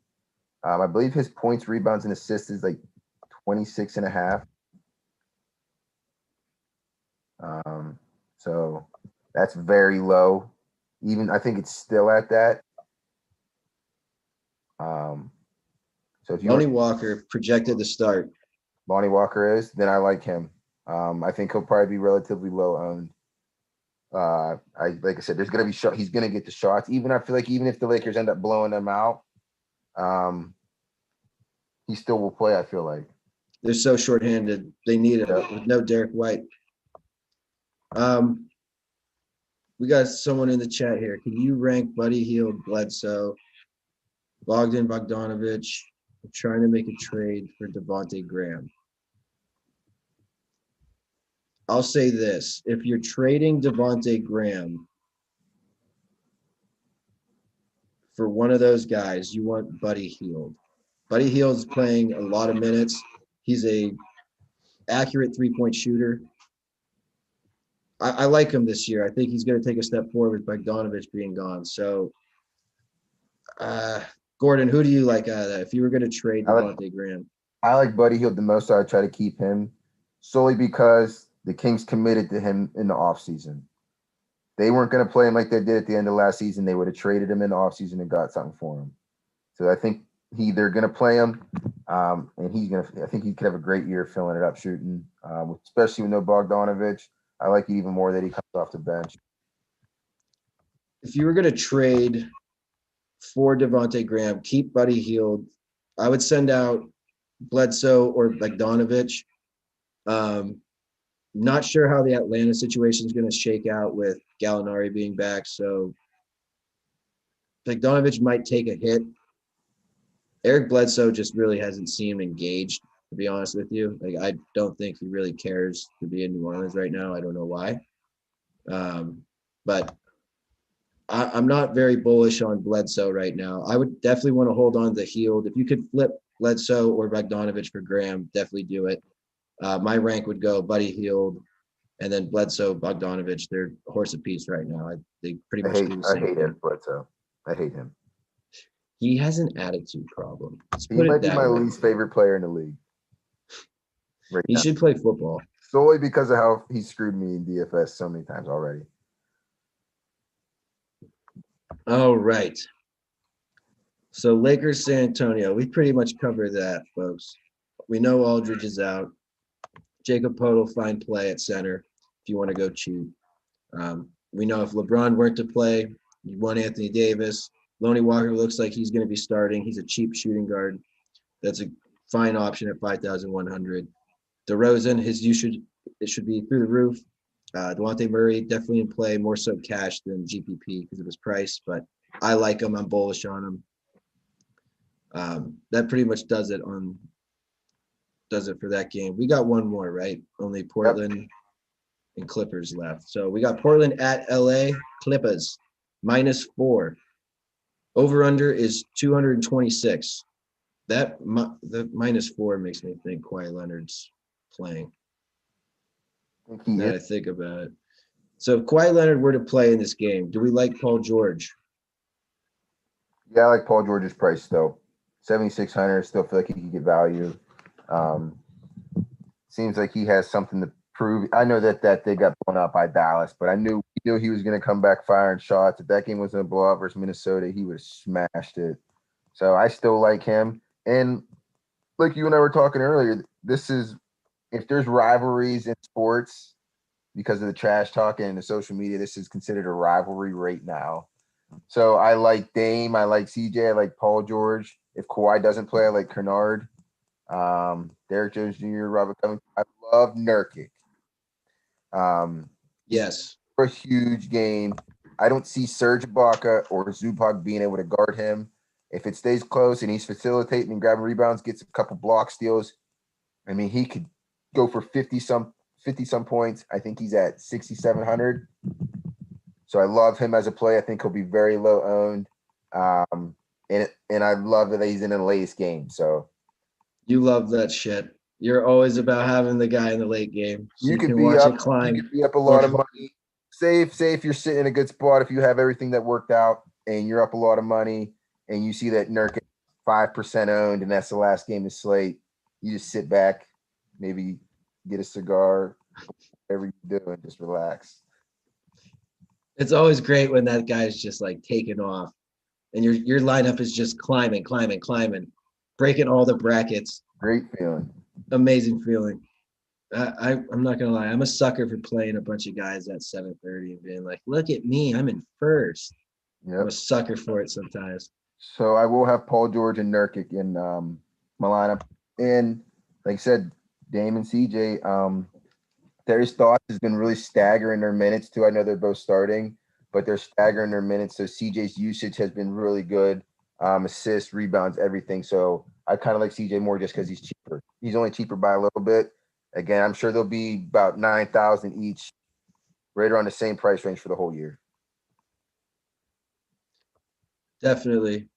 I believe his points, rebounds, and assists is like 26.5. So that's very low. Even I think it's still at that. So if Lonnie Walker projected to start. Lonnie Walker is, then I like him. I think he'll probably be relatively low owned. Like I said, there's gonna be he's gonna get the shots. I feel like even if the Lakers end up blowing them out, he still will play. I feel like they're so shorthanded. They need it with no Derek White. We got someone in the chat here. Can you rank Buddy Hield, Bledsoe, Bogdanovich? I'm trying to make a trade for Devontae Graham. I'll say this. If you're trading Devontae Graham for one of those guys, you want Buddy Hield. Buddy Hield is playing a lot of minutes. He's a accurate three-point shooter. I like him this year. I think he's going to take a step forward with Bogdanovich being gone. So, Gordon, who do you like out of that? If you were going to trade Devontae Graham? I like Buddy Hield the most, so I try to keep him solely because the Kings committed to him in the offseason. They weren't going to play him like they did at the end of last season. They would have traded him in the offseason and got something for him. So I think they're going to play him, and I think he could have a great year filling it up shooting, especially with no Bogdanovich. I like it even more that he comes off the bench. If you were going to trade for Devontae Graham, keep Buddy Hield. I would send out Bledsoe or Bogdanovich. Not sure how the Atlanta situation is going to shake out with Gallinari being back. So Bogdanovich might take a hit. Eric Bledsoe just really hasn't seemed engaged, to be honest with you. Like, I don't think he really cares to be in New Orleans right now. I don't know why. But I'm not very bullish on Bledsoe right now. I would definitely want to hold on to Hield. If you could flip Bledsoe or Bogdanovich for Graham, definitely do it. My rank would go Buddy Hield and then Bledsoe, Bogdanovich. They're a horse apiece right now. They pretty much do the same I hate thing. Eric Bledsoe. I hate him. He has an attitude problem. He might be my least favorite player in the league. Right he now. Should play football. Solely because of how he screwed me in DFS so many times already. All right. So Lakers, San Antonio. We pretty much covered that, folks. We know Aldridge is out. Jacob Poeltl find play at center if you want to go cheap. We know if LeBron weren't to play, you want Anthony Davis. Lonnie Walker looks like he's going to be starting. He's a cheap shooting guard. That's a fine option at 5,100. DeRozan, his usage it should be through the roof. Devontae Murray definitely in play, more so cash than GPP because of his price, but I like him. I'm bullish on him. That pretty much does it for that game. We got one more, right? Only Portland and Clippers left. So we got Portland at LA, Clippers -4. Over under is 226. The -4 makes me think Kawhi Leonard's playing. Now that I think about it. So if Kawhi Leonard were to play in this game, do we like Paul George? Yeah, I like Paul George's price still. 7,600. Still feel like he could get value. Seems like he has something to prove. I know that they got blown out by Dallas, but I knew he was going to come back firing shots. If that game was going to blow out versus Minnesota, he would have smashed it. So I still like him. And like you and I were talking earlier, if there's rivalries in sports because of the trash talking and the social media, this is considered a rivalry right now. So I like Dame, I like CJ, I like Paul George. If Kawhi doesn't play, I like Kennard, Derrick Jones Jr., Robert Covington. I love Nurkic. Yes. For a huge game. I don't see Serge Ibaka or Zubac being able to guard him. If it stays close and he's facilitating and grabbing rebounds, gets a couple block steals, I mean, he could go for 50-some points. I think he's at 6,700. So I love him as a play. I think he'll be very low owned. And I love that he's in the latest game. So you love that shit. You're always about having the guy in the late game. So you can watch it climb. You could be up a lot of money. Say if you're sitting in a good spot, if you have everything that worked out and you're up a lot of money and you see that Nurkic 5% owned and that's the last game of slate, you just sit back, maybe get a cigar, whatever you do, and just relax. It's always great when that guy's just like taking off and your lineup is just climbing, breaking all the brackets. Great feeling. Amazing feeling. I'm not gonna lie, I'm a sucker for playing a bunch of guys at 7:30 and being like, look at me, I'm in first. Yep. I'm a sucker for it sometimes. So I will have Paul George and Nurkic in my lineup. And like I said, Dame and CJ, Terry Stotts has been really staggering their minutes too. I know they're both starting, but they're staggering their minutes. So CJ's usage has been really good. Assists, rebounds, everything. So I kind of like CJ more just because he's cheaper. He's only cheaper by a little bit. Again, I'm sure they'll be about 9,000 each, right around the same price range for the whole year. Definitely.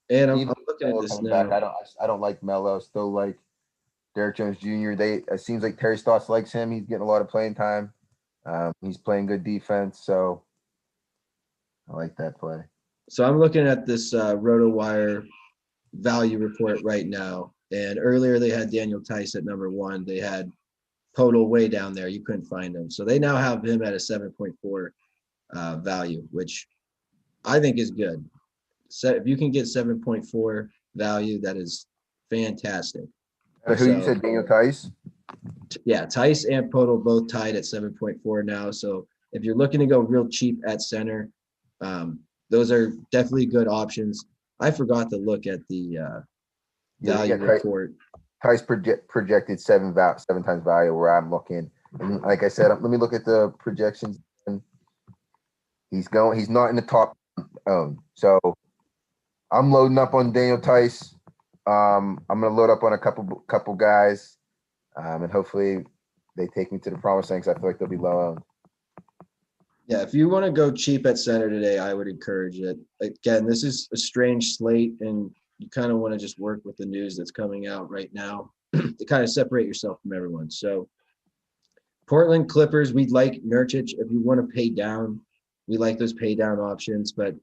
And I'm looking at this now. I don't like Melo. Still like Derrick Jones Jr. It seems like Terry Stotts likes him. He's getting a lot of playing time. He's playing good defense, so I like that play. So I'm looking at this RotoWire value report right now. And earlier they had Daniel Tice at number 1. They had Podol way down there. You couldn't find him. So they now have him at a 7.4 value, which I think is good. So if you can get 7.4 value, that is fantastic. Who you said, Daniel Tice? Yeah, Tice and Podol both tied at 7.4 now. So if you're looking to go real cheap at center, those are definitely good options. I forgot to look at the value report. Tice projected seven times value where I'm looking. And like I said, let me look at the projections. He's not in the top own. So I'm loading up on Daniel Tice. I'm gonna load up on a couple guys, and hopefully they take me to the promised land because I feel like they'll be low owned. Yeah, if you want to go cheap at center today, I would encourage it. Again, this is a strange slate, and you kind of want to just work with the news that's coming out right now to kind of separate yourself from everyone. So Portland Clippers, we'd like Nurkic. If you want to pay down, we like those pay down options, but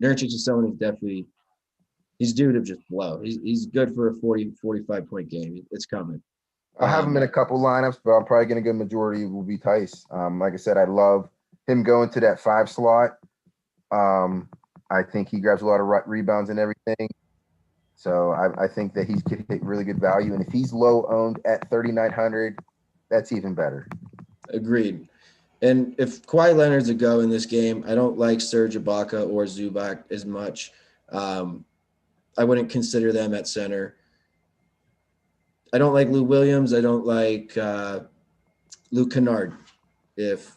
Nurkic is someone who's definitely he's due to just blow. He's good for a 40, 45-point game. It's coming. I have him in a couple lineups, but I'm probably going to go majority will be Tice. Like I said, I love him going to that 5 slot. I think he grabs a lot of rebounds and everything. So I think that he's getting really good value. And if he's low owned at 3,900, that's even better. Agreed. And if Kawhi Leonard's a go in this game, I don't like Serge Ibaka or Zubac as much. I wouldn't consider them at center. I don't like Lou Williams. I don't like Luke Kennard if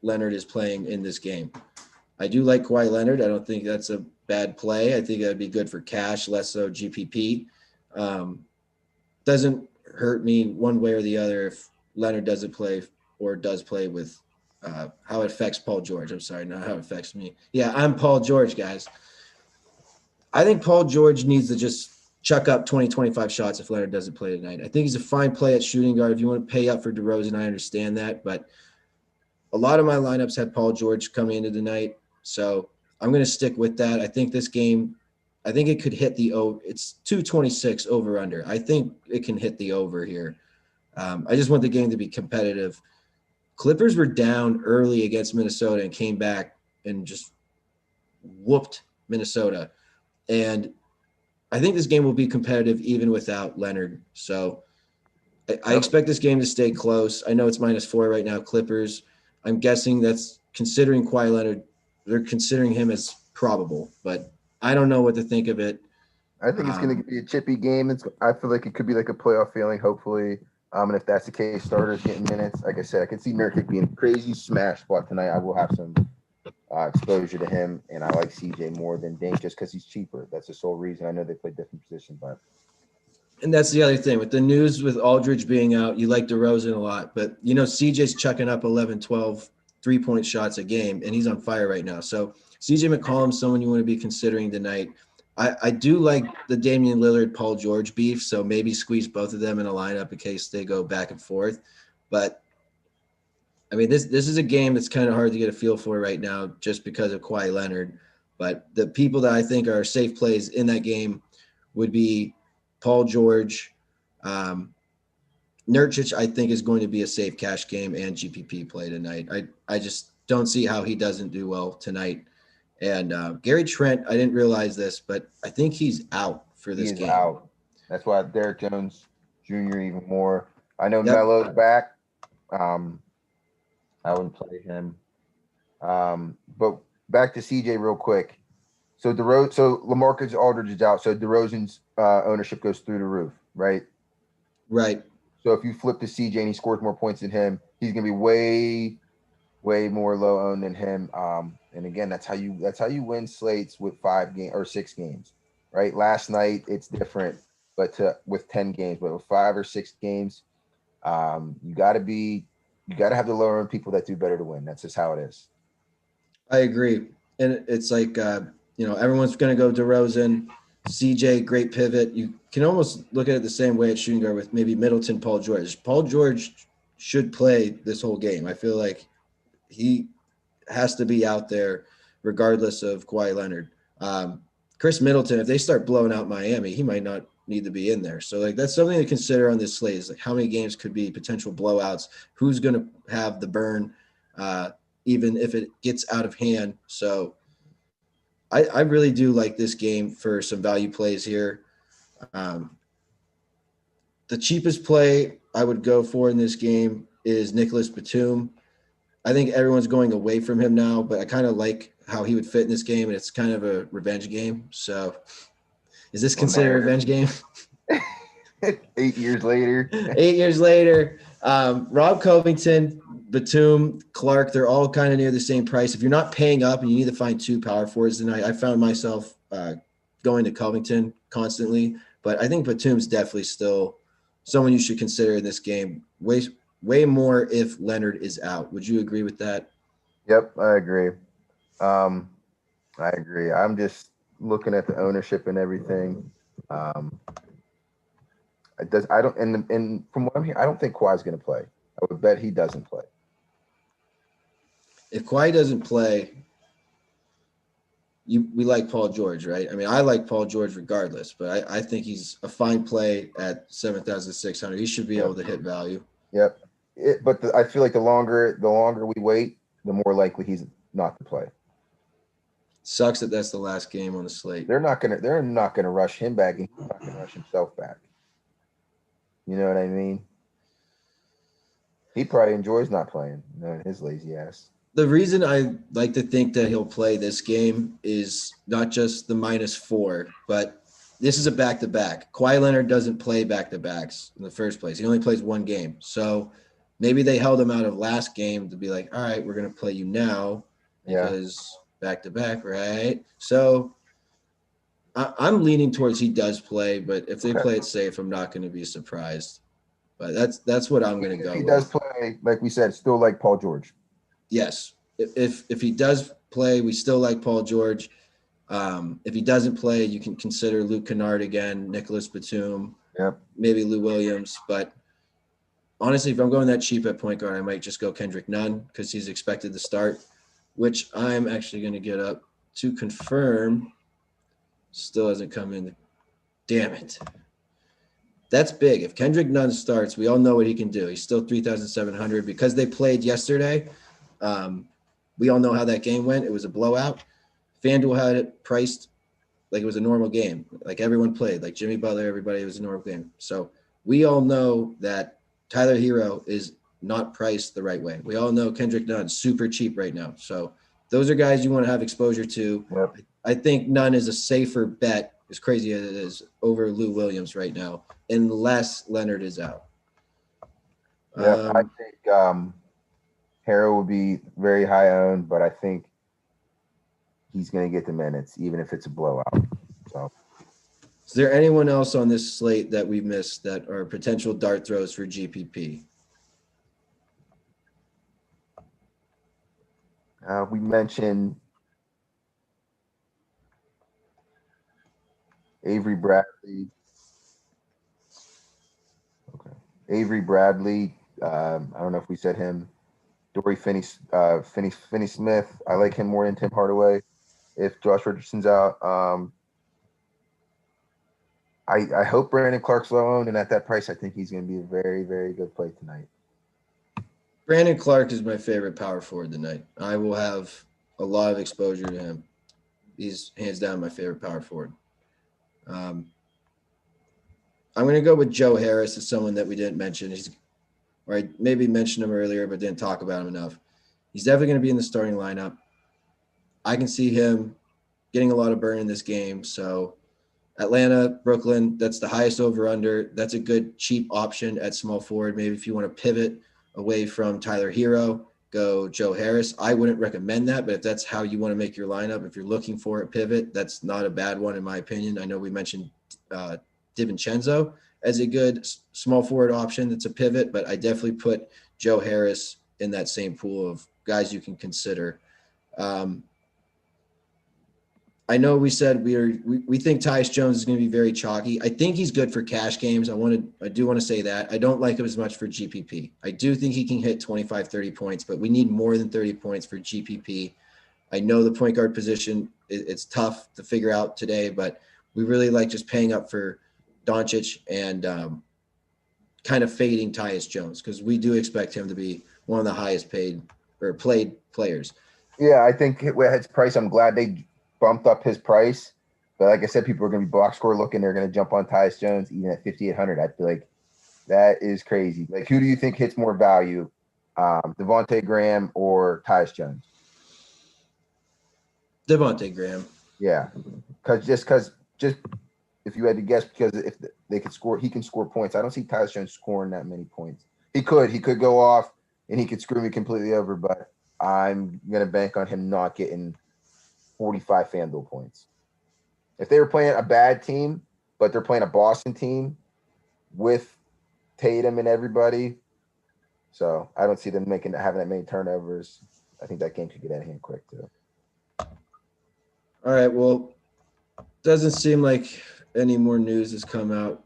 Leonard is playing in this game. I do like Kawhi Leonard. I don't think that's a bad play. I think that would be good for cash, less so GPP. Doesn't hurt me one way or the other if Leonard doesn't play or does play with how it affects Paul George. I'm sorry, not how it affects me. Yeah, I'm Paul George, guys. I think Paul George needs to just chuck up 20, 25 shots if Leonard doesn't play tonight. I think he's a fine play at shooting guard. If you want to pay up for DeRozan, I understand that. But a lot of my lineups had Paul George coming into the night. So I'm going to stick with that. I think this game, I think it could hit the over. It's 226 over under. I think it can hit the over here. I just want the game to be competitive. Clippers were down early against Minnesota and came back and just whooped Minnesota. And I think this game will be competitive even without Leonard. So I expect this game to stay close. I know it's -4 right now, Clippers. I'm guessing that's considering Kawhi Leonard. They're considering him as probable, but I don't know what to think of it. I think it's going to be a chippy game. I feel like it could be like a playoff feeling, hopefully. And if that's the case, starters getting minutes. Like I said, I can see Nurkic being a crazy smash spot tonight. I will have some exposure to him, and I like CJ more than Dame just because he's cheaper. That's the sole reason. I know they play different positions, but. And that's the other thing. With the news with Aldridge being out, you like DeRozan a lot. But, CJ's chucking up 11, 12 3-point shots a game, and he's on fire right now. So CJ McCollum's someone you want to be considering tonight. I do like the Damian Lillard, Paul George beef, so maybe squeeze both of them in a lineup in case they go back and forth. But, I mean, this is a game that's kind of hard to get a feel for right now just because of Kawhi Leonard. But the people that I think are safe plays in that game would be Paul George. Nurkic, I think, is going to be a safe cash game and GPP play tonight. I just don't see how he doesn't do well tonight. And Gary Trent, I didn't realize this, but I think he's out for this game. Out. That's why Derek Jones Jr. even more. I know Melo's back. I wouldn't play him. But back to CJ real quick. So Lamarcus Aldridge is out. So DeRozan's ownership goes through the roof, right? Right. So if you flip to CJ and he scores more points than him, he's gonna be way, way more low owned than him. And again, that's how you win slates with 5 games or 6 games, right? Last night it's different, but with 10 games, but with 5 or 6 games, you got to have the lower owned people that do better to win. That's just how it is. I agree, and it's like everyone's gonna go DeRozan. CJ, great pivot. You can almost look at it the same way at shooting guard with maybe Middleton, Paul George. Paul George should play this whole game. I feel like he has to be out there regardless of Kawhi Leonard. Chris Middleton, if they start blowing out Miami, he might not need to be in there. So like that's something to consider on this slate is like how many games could be potential blowouts, who's going to have the burn, even if it gets out of hand. So I really do like this game for some value plays here. The cheapest play I would go for in this game is Nicholas Batum. I think everyone's going away from him now, but I kind of like how he would fit in this game, and it's kind of a revenge game. So is this considered a revenge game? 8 years later. 8 years later. Rob Covington, Batum, Clark, they're all kind of near the same price. If you're not paying up and you need to find two power forwards tonight, I found myself going to Covington constantly. But I think Batum's definitely still someone you should consider in this game. Way more if Leonard is out. Would you agree with that? Yep, I agree. I agree. I'm just looking at the ownership and everything. And from what I'm hearing, I don't think Kawhi's going to play. I would bet he doesn't play. If Kawhi doesn't play, we like Paul George, right? I mean, I like Paul George regardless, but I think he's a fine play at 7,600. He should be able to hit value. Yep. I feel like the longer we wait, the more likely he's not to play. Sucks that that's the last game on the slate. They're not gonna rush him back, and he's not gonna rush himself back. You know what I mean? He probably enjoys not playing, his lazy ass. The reason I like to think that he'll play this game is not just the -4, but this is a back-to-back. Kawhi Leonard doesn't play back-to-backs in the first place. He only plays one game. So maybe they held him out of last game to be like, all right, we're going to play you now because back-to-back, right? So I'm leaning towards he does play, but if they play it safe, I'm not going to be surprised. But that's what I'm going to go with. If he does play, like we said, still like Paul George. Yes. If he does play, we still like Paul George. If he doesn't play, you can consider Luke Kennard again, Nicholas Batum, maybe Lou Williams. But honestly, if I'm going that cheap at point guard, I might just go Kendrick Nunn because he's expected to start, which I'm actually going to get up to confirm. Still hasn't come in. Damn it. That's big. If Kendrick Nunn starts, we all know what he can do. He's still 3,700 because they played yesterday. We all know how that game went. It was a blowout. FanDuel had it priced like it was a normal game. Like everyone played, like Jimmy Butler, everybody, it was a normal game. So we all know that Tyler Hero is not priced the right way. We all know Kendrick Nunn's super cheap right now. So those are guys you want to have exposure to. Yep. I think Nunn is a safer bet, as crazy as it is, over Lou Williams right now, unless Leonard is out. Yeah, I think Harrow would be very high owned, but I think he's going to get the minutes, even if it's a blowout. So, is there anyone else on this slate that we missed that are potential dart throws for GPP? We mentioned Avery Bradley. Okay. Avery Bradley. I don't know if we said him. Dory Finney-Smith. I like him more than Tim Hardaway. If Josh Richardson's out, I hope Brandon Clark's low owned, and at that price, I think he's going to be a very, very good play tonight. Brandon Clark is my favorite power forward tonight. I will have a lot of exposure to him. He's hands down my favorite power forward. I'm going to go with Joe Harris as someone that we didn't mention. Or I maybe mentioned him earlier, but didn't talk about him enough. He's definitely going to be in the starting lineup. I can see him getting a lot of burn in this game. So Atlanta, Brooklyn, that's the highest over-under. That's a good cheap option at small forward. Maybe if you want to pivot away from Tyler Hero, go Joe Harris. I wouldn't recommend that, but if that's how you want to make your lineup, if you're looking for a pivot, that's not a bad one in my opinion. I know we mentioned DiVincenzo as a good small forward option that's a pivot, but I definitely put Joe Harris in that same pool of guys you can consider. I know we said we think Tyus Jones is going to be very chalky. I think he's good for cash games. I do want to say that. I don't like him as much for GPP. I do think he can hit 25, 30 points, but we need more than 30 points for GPP. I know the point guard position, it's tough to figure out today, but we really like just paying up for Doncic and kind of fading Tyus Jones because we do expect him to be one of the highest paid or played players. Yeah, I think with his price, I'm glad they bumped up his price. But like I said, people are going to be box score looking. They're going to jump on Tyus Jones even at 5,800. I feel like that is crazy. Like, who do you think hits more value, Devontae Graham or Tyus Jones? Devontae Graham. Yeah, because if you had to guess, because if they could score, he can score points. I don't see Tyus Jones scoring that many points. He could go off and he could screw me completely over, but I'm gonna bank on him not getting 45 FanDuel points. If they were playing a bad team, but they're playing a Boston team with Tatum and everybody, so I don't see them having that many turnovers. I think that game could get out of hand quick too. All right. Well, doesn't seem like any more news has come out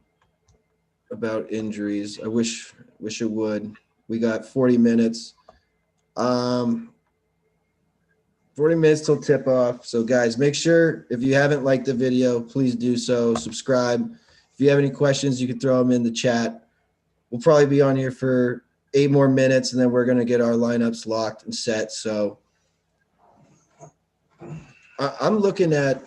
about injuries. I wish it would. We got 40 minutes. 40 minutes till tip off. So guys, make sure if you haven't liked the video, please do so. Subscribe. If you have any questions, you can throw them in the chat. We'll probably be on here for 8 more minutes, and then we're going to get our lineups locked and set. So I'm looking at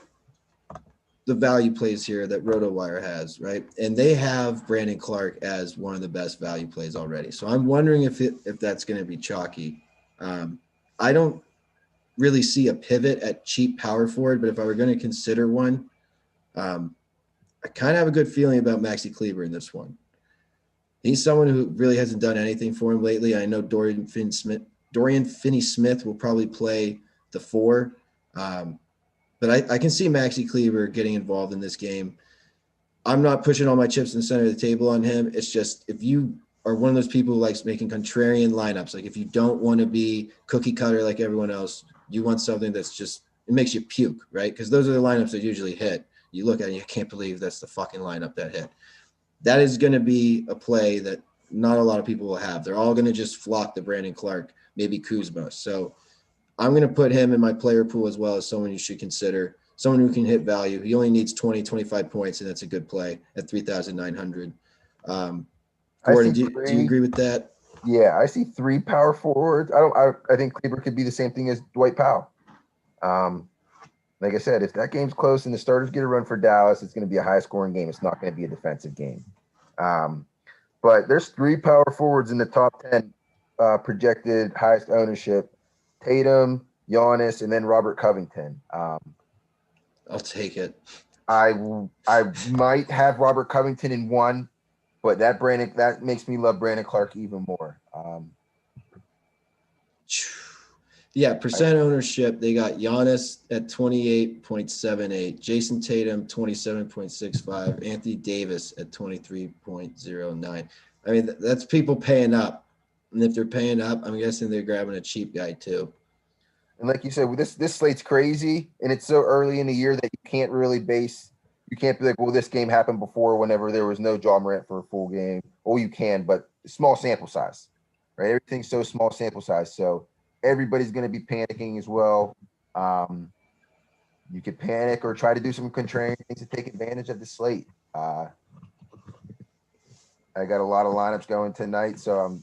the value plays here that RotoWire has, right? And they have Brandon Clark as one of the best value plays already. So I'm wondering if that's going to be chalky. I don't really see a pivot at cheap power forward, but if I were going to consider one, I kind of have a good feeling about Maxi Kleber in this one. He's someone who really hasn't done anything for him lately. I know Dorian Finney-Smith will probably play the 4. But I can see Maxi Kleber getting involved in this game. I'm not pushing all my chips in the center of the table on him. It's just if you are one of those people who likes making contrarian lineups, like if you don't want to be cookie cutter like everyone else, you want something that's just – it makes you puke, right? Because those are the lineups that usually hit. You look at it and you can't believe that's the fucking lineup that hit. That is going to be a play that not a lot of people will have. They're all going to just flock to Brandon Clark, maybe Kuzma. So – I'm going to put him in my player pool as well as someone you should consider, someone who can hit value. He only needs 20, 25 points, and that's a good play at 3,900. Gordon, do you agree with that? Yeah, I see 3 power forwards. I think Kleber could be the same thing as Dwight Powell. Like I said, if that game's close and the starters get a run for Dallas, it's going to be a high-scoring game. It's not going to be a defensive game. But there's 3 power forwards in the top 10 projected highest ownership. Tatum, Giannis, and then Robert Covington. I'll take it. I might have Robert Covington in 1, but that makes me love Brandon Clark even more. Yeah, percent ownership. They got Giannis at 28.78, Jayson Tatum 27.65, Anthony Davis at 23.09. I mean, that's people paying up. And if they're paying up, I'm guessing they're grabbing a cheap guy too. And like you said, this slate's crazy, and it's so early in the year that you can't really you can't be like, well, this game happened before whenever there was no Ja Morant for a full game. Oh, you can, but small sample size, right? Everything's so small sample size. So everybody's going to be panicking as well. You could panic or try to do some contrarian things to take advantage of the slate. I got a lot of lineups going tonight, so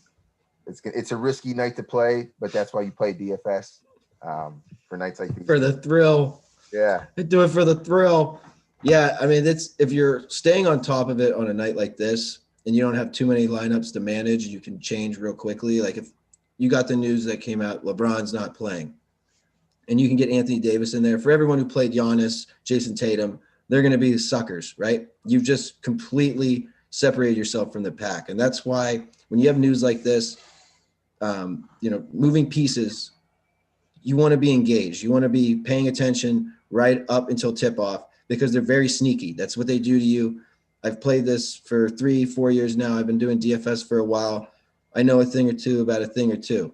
it's a risky night to play, but that's why you play DFS for nights like these. For the thrill. Yeah. I do it for the thrill. Yeah, I mean, if you're staying on top of it on a night like this and you don't have too many lineups to manage, you can change real quickly. Like if you got the news that came out, LeBron's not playing, and you can get Anthony Davis in there. For everyone who played Giannis, Jayson Tatum, they're going to be the suckers, right? You've just completely separated yourself from the pack. And that's why when you have news like this, moving pieces, you want to be engaged. You want to be paying attention right up until tip-off because they're very sneaky. That's what they do to you. I've played this for 3-4 years now. I've been doing DFS for a while. I know a thing or two about a thing or two.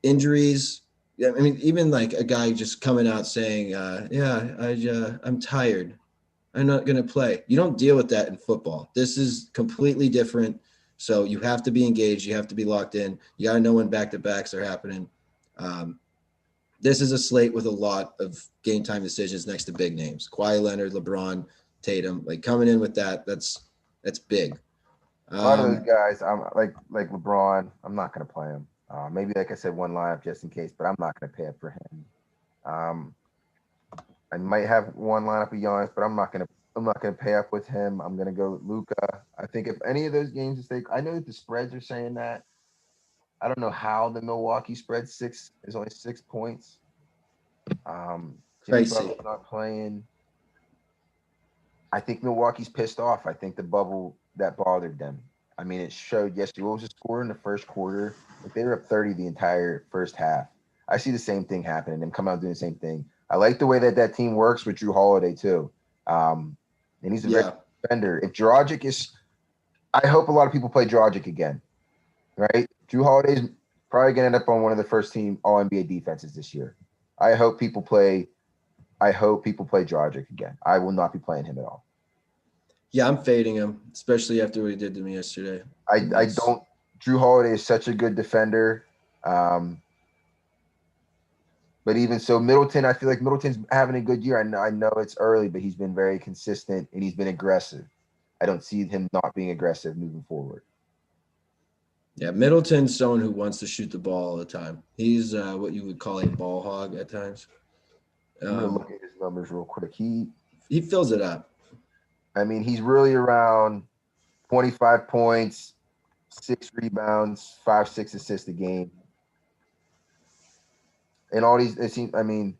Injuries, Yeah, I mean, even like a guy just coming out saying, I'm tired. I'm not going to play. You don't deal with that in football. This is completely different. So you have to be engaged. You have to be locked in. You got to know when back-to-backs are happening. Um, this is a slate with a lot of game time decisions next to big names. Kawhi Leonard, LeBron, Tatum, like coming in with that, that's big. A lot of those guys, I'm like LeBron. I'm not going to play him. Maybe, like I said, one lineup just in case, but I'm not going to pay up for him. I might have one lineup of Giannis, but I'm not gonna pay up with him. I'm gonna go with Luka. I think if any of those games I know that the spreads are saying that. I don't know how the Milwaukee spread is only 6 points. Jimmy Pricey. Butler's not playing. I think Milwaukee's pissed off. I think the bubble that bothered them. I mean, it showed yesterday. What was the score in the first quarter? Like they were up 30 the entire first half. I see the same thing happening. Them come out doing the same thing. I like the way that team works with Drew Holiday too. And he's a very good defender. If Dragic is, I hope a lot of people play Dragic again, right? Drew Holiday's probably going to end up on one of the first team All NBA defenses this year. I hope people play Dragic again. I will not be playing him at all. Yeah, I'm fading him, especially after what he did to me yesterday. I don't. Drew Holiday is such a good defender. But even so, Middleton, I feel like Middleton's having a good year. I know it's early, but he's been very consistent and he's been aggressive. I don't see him not being aggressive moving forward. Yeah, Middleton's someone who wants to shoot the ball all the time. He's what you would call a ball hog at times. I'm going to look at his numbers real quick. He fills it up. I mean, he's really around 25 points, 6 rebounds, 5-6 assists a game. And all these, it seems, I mean,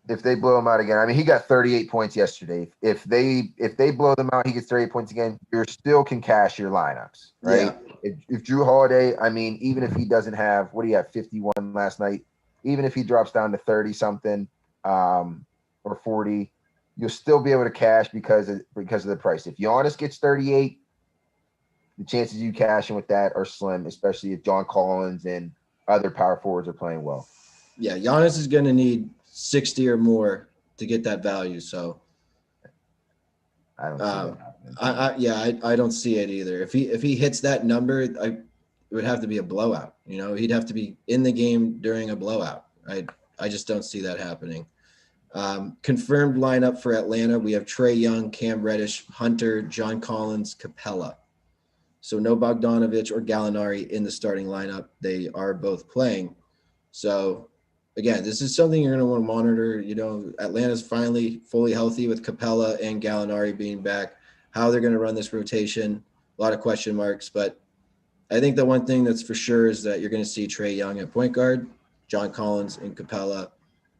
if they blow him out again, I mean, he got 38 points yesterday. If they blow them out, he gets 38 points again. You still can cash your lineups, right? Yeah. If Drew Holiday, I mean, even if he doesn't have, what do you have, 51 last night? Even if he drops down to 30 something or 40, you'll still be able to cash because of the price. If Giannis gets 38, the chances you cashing with that are slim, especially if John Collins and other power forwards are playing well. Yeah, Giannis is going to need 60 or more to get that value. So I don't see that. I don't see it either. If he hits that number, it would have to be a blowout. You know, he'd have to be in the game during a blowout. I just don't see that happening. Confirmed lineup for Atlanta. We have Trae Young, Cam Reddish, Hunter, John Collins, Capella. So no Bogdanovich or Gallinari in the starting lineup. They are both playing. So again, this is something you're going to want to monitor. You know, Atlanta's finally fully healthy with Capella and Gallinari being back. How they're going to run this rotation, a lot of question marks. But I think the one thing that's for sure is that you're going to see Trae Young at point guard, John Collins and Capella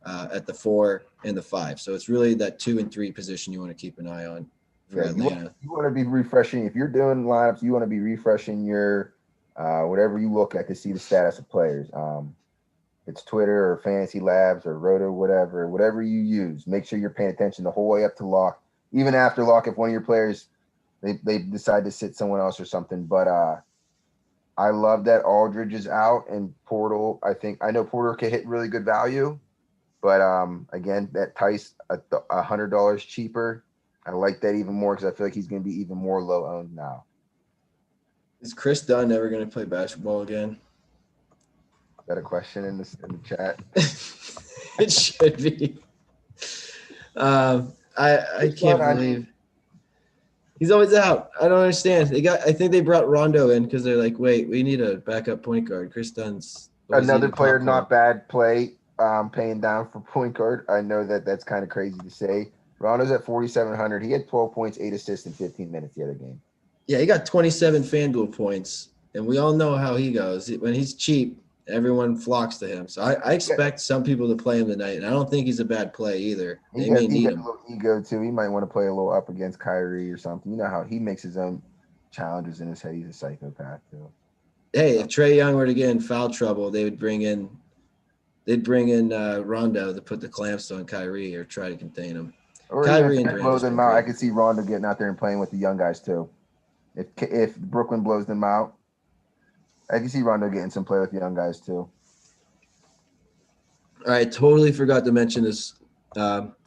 at the 4 and the 5. So it's really that 2 and 3 position you want to keep an eye on for Atlanta. You want to be refreshing. If you're doing lineups, you want to be refreshing your whatever you look at to see the status of players. It's Twitter or Fantasy Labs or Roto, whatever you use. Make sure you're paying attention the whole way up to lock. Even after lock, if one of your players they decide to sit someone else or something. But I love that Aldridge is out and Portal. I know Porter can hit really good value, but again, that Tice $100 cheaper. I like that even more because I feel like he's going to be even more low owned now. Is Chris Dunn ever going to play basketball again? Is that a question in the chat? It should be. I can't believe he's always out. I don't understand. I think they brought Rondo in because they're like, wait, we need a backup point guard. Chris Dunn's another player, not bad play. Paying down for point guard. I know that's kind of crazy to say. Rondo's at 4,700. He had 12 points, 8 assists in 15 minutes the other game. Yeah, he got 27 FanDuel points, and we all know how he goes. When he's cheap, everyone flocks to him. So I expect some people to play him tonight, and I don't think he's a bad play either. They may need him. A little ego too. He might want to play a little up against Kyrie or something. You know how he makes his own challenges in his head. He's a psychopath too. Hey, if Trae Young were to get in foul trouble, they'd bring in Rondo to put the clamps on Kyrie or try to contain him. Or Kyrie and blows them out. I could see Rondo getting out there and playing with the young guys too. If Brooklyn blows them out, I can see Rondo getting some play with the young guys too. I totally forgot to mention this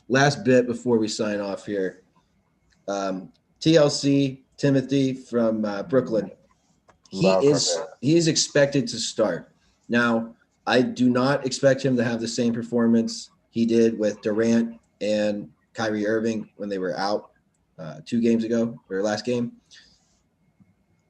last bit before we sign off here. TLC Timothy from Brooklyn. Love Carpet. He is expected to start. Now, I do not expect him to have the same performance he did with Durant and Kyrie Irving when they were out 2 games ago or last game.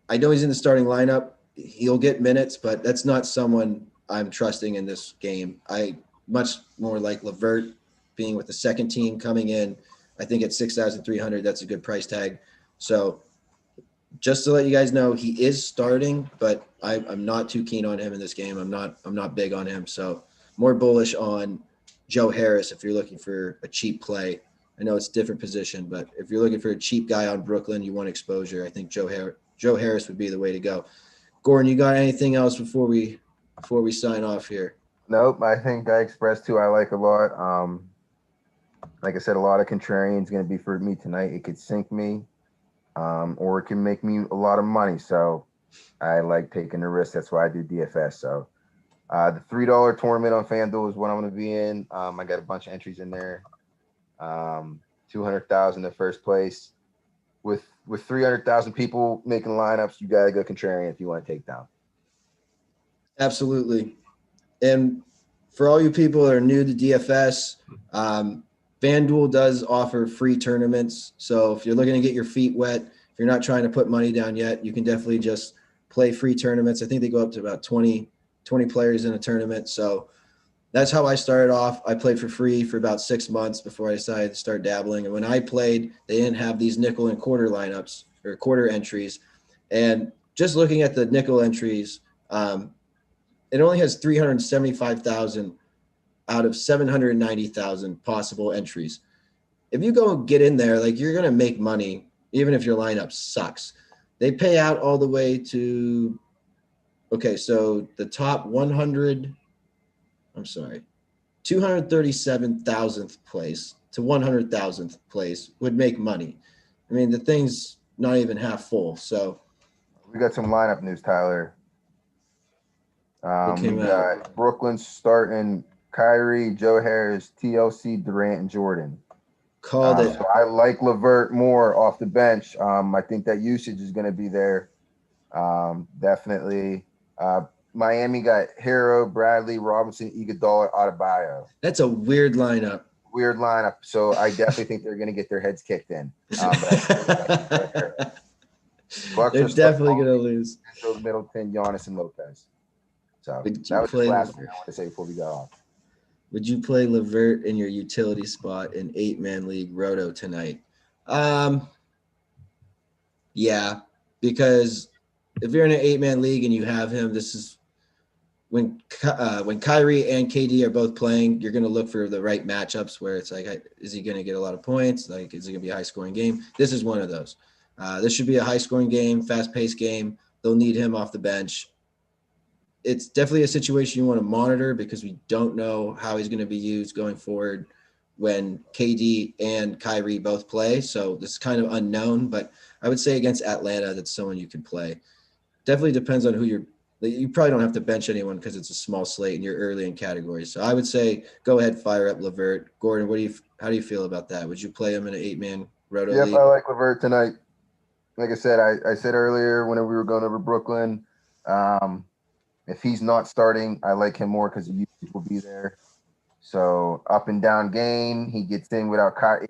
I know he's in the starting lineup. He'll get minutes, but that's not someone I'm trusting in this game. I much more like LeVert being with the second team coming in. I think at 6,300, that's a good price tag. So just to let you guys know, he is starting, but I'm not too keen on him in this game. I'm not big on him. So more bullish on Joe Harris if you're looking for a cheap play. I know it's a different position, but if you're looking for a cheap guy on Brooklyn, you want exposure. I think Joe Harris would be the way to go. Gordon, you got anything else before we sign off here? Nope, I think I expressed who I like a lot. Like I said, a lot of contrarian is going to be for me tonight. It could sink me, or it can make me a lot of money. So I like taking the risk. That's why I do DFS. So the $3 tournament on FanDuel is what I'm going to be in. I got a bunch of entries in there. 200,000 in first place. With 300,000 people making lineups, you got to go contrarian if you want to take down. Absolutely. And for all you people that are new to DFS, FanDuel does offer free tournaments. So if you're looking to get your feet wet, if you're not trying to put money down yet, you can definitely just play free tournaments. I think they go up to about 20 players in a tournament. So that's how I started off. I played for free for about 6 months before I decided to start dabbling. And when I played, they didn't have these nickel and quarter lineups or quarter entries. And just looking at the nickel entries, it only has 375,000 out of 790,000 possible entries. If you go get in there, like you're going to make money, even if your lineup sucks. They pay out all the way to, okay, so the top 237,000th place to 100,000th place would make money. I mean, the thing's not even half full. So we got some lineup news, Tyler. We got out. Brooklyn starting Kyrie, Joe Harris, TLC, Durant, and Jordan. Called it. So I like LeVert more off the bench. I think that usage is going to be there. Definitely. Miami got Hero, Bradley, Robinson, Iguodala, Adebayo. That's a weird lineup. Weird lineup. So I definitely think they're going to get their heads kicked in. Bucks They're are definitely going to lose. Middleton, Giannis, and Lopez. So Would that was the last thing I want to say before we got off. Would you play LeVert in your utility spot in 8-man league Roto tonight? Yeah, because if you're in an 8-man league and you have him, this is when Kyrie and KD are both playing, you're going to look for the right matchups where it's like, is he going to get a lot of points? Like, is it going to be a high-scoring game? This is one of those. This should be a high-scoring game, fast-paced game. They'll need him off the bench. It's definitely a situation you want to monitor because we don't know how he's going to be used going forward when KD and Kyrie both play. So this is kind of unknown, but I would say against Atlanta, that's someone you can play. Definitely depends on who you probably don't have to bench anyone because it's a small slate and you're early in categories. So I would say go ahead, fire up LeVert. Gordon, how do you feel about that? Would you play him in an 8-man Roto league? Yep, I like LeVert tonight. Like I said, I said earlier when we were going over Brooklyn, if he's not starting, I like him more because the usage will be there. So up and down game, he gets in without Kyrie.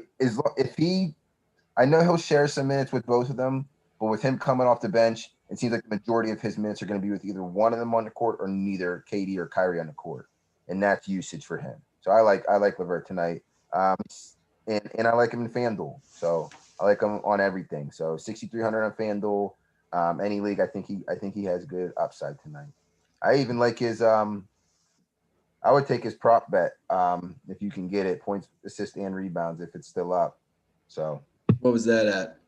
I know he'll share some minutes with both of them, but with him coming off the bench, it seems like the majority of his minutes are going to be with either one of them on the court or neither KD or Kyrie on the court, and that's usage for him. So I like LeVert tonight, and I like him in FanDuel. So I like him on everything. So 6,300 on FanDuel, any league. I think he has good upside tonight. I even like his. I would take his prop bet if you can get it, points, assists, and rebounds if it's still up. So what was that at?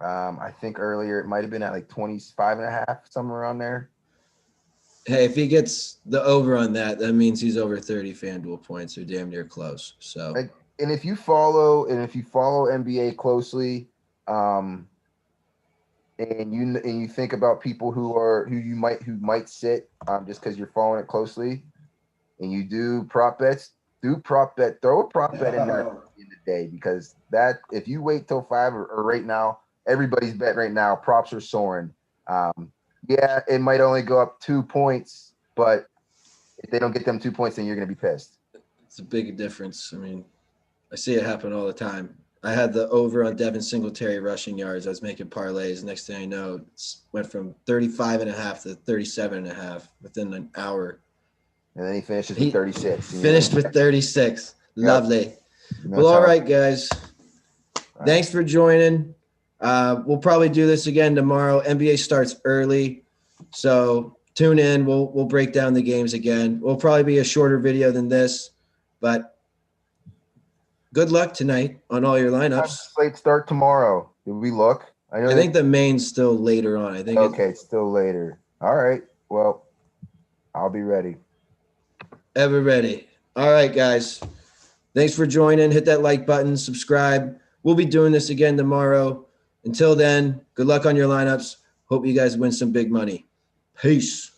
I think earlier it might have been at like 25.5, somewhere around there. Hey, if he gets the over on that, that means he's over 30 FanDuel points or damn near close. So and if you follow NBA closely, and you think about people who might sit just because you're following it closely, and you do prop bets, throw a prop bet in there at the end of the day, because that, if you wait till 5 or right now, everybody's bet right now, props are soaring. Yeah, it might only go up 2 points, but if they don't get them 2 points, then you're going to be pissed. It's a big difference. I mean, I see it happen all the time. I had the over on Devin Singletary rushing yards. I was making parlays. Next thing I know, it went from 35.5 to 37.5 within an hour. And then he finishes with 36. Finished with 36. Lovely. Well, all right, guys. Thanks for joining. We'll probably do this again tomorrow. NBA starts early, so tune in. We'll break down the games again. We'll probably be a shorter video than this, but good luck tonight on all your lineups. Slate start tomorrow. Did we look? I think the main's still later on. I think. Okay, it's still later. All right. Well, I'll be ready. Ever ready. All right, guys. Thanks for joining. Hit that like button. Subscribe. We'll be doing this again tomorrow. Until then, good luck on your lineups. Hope you guys win some big money. Peace.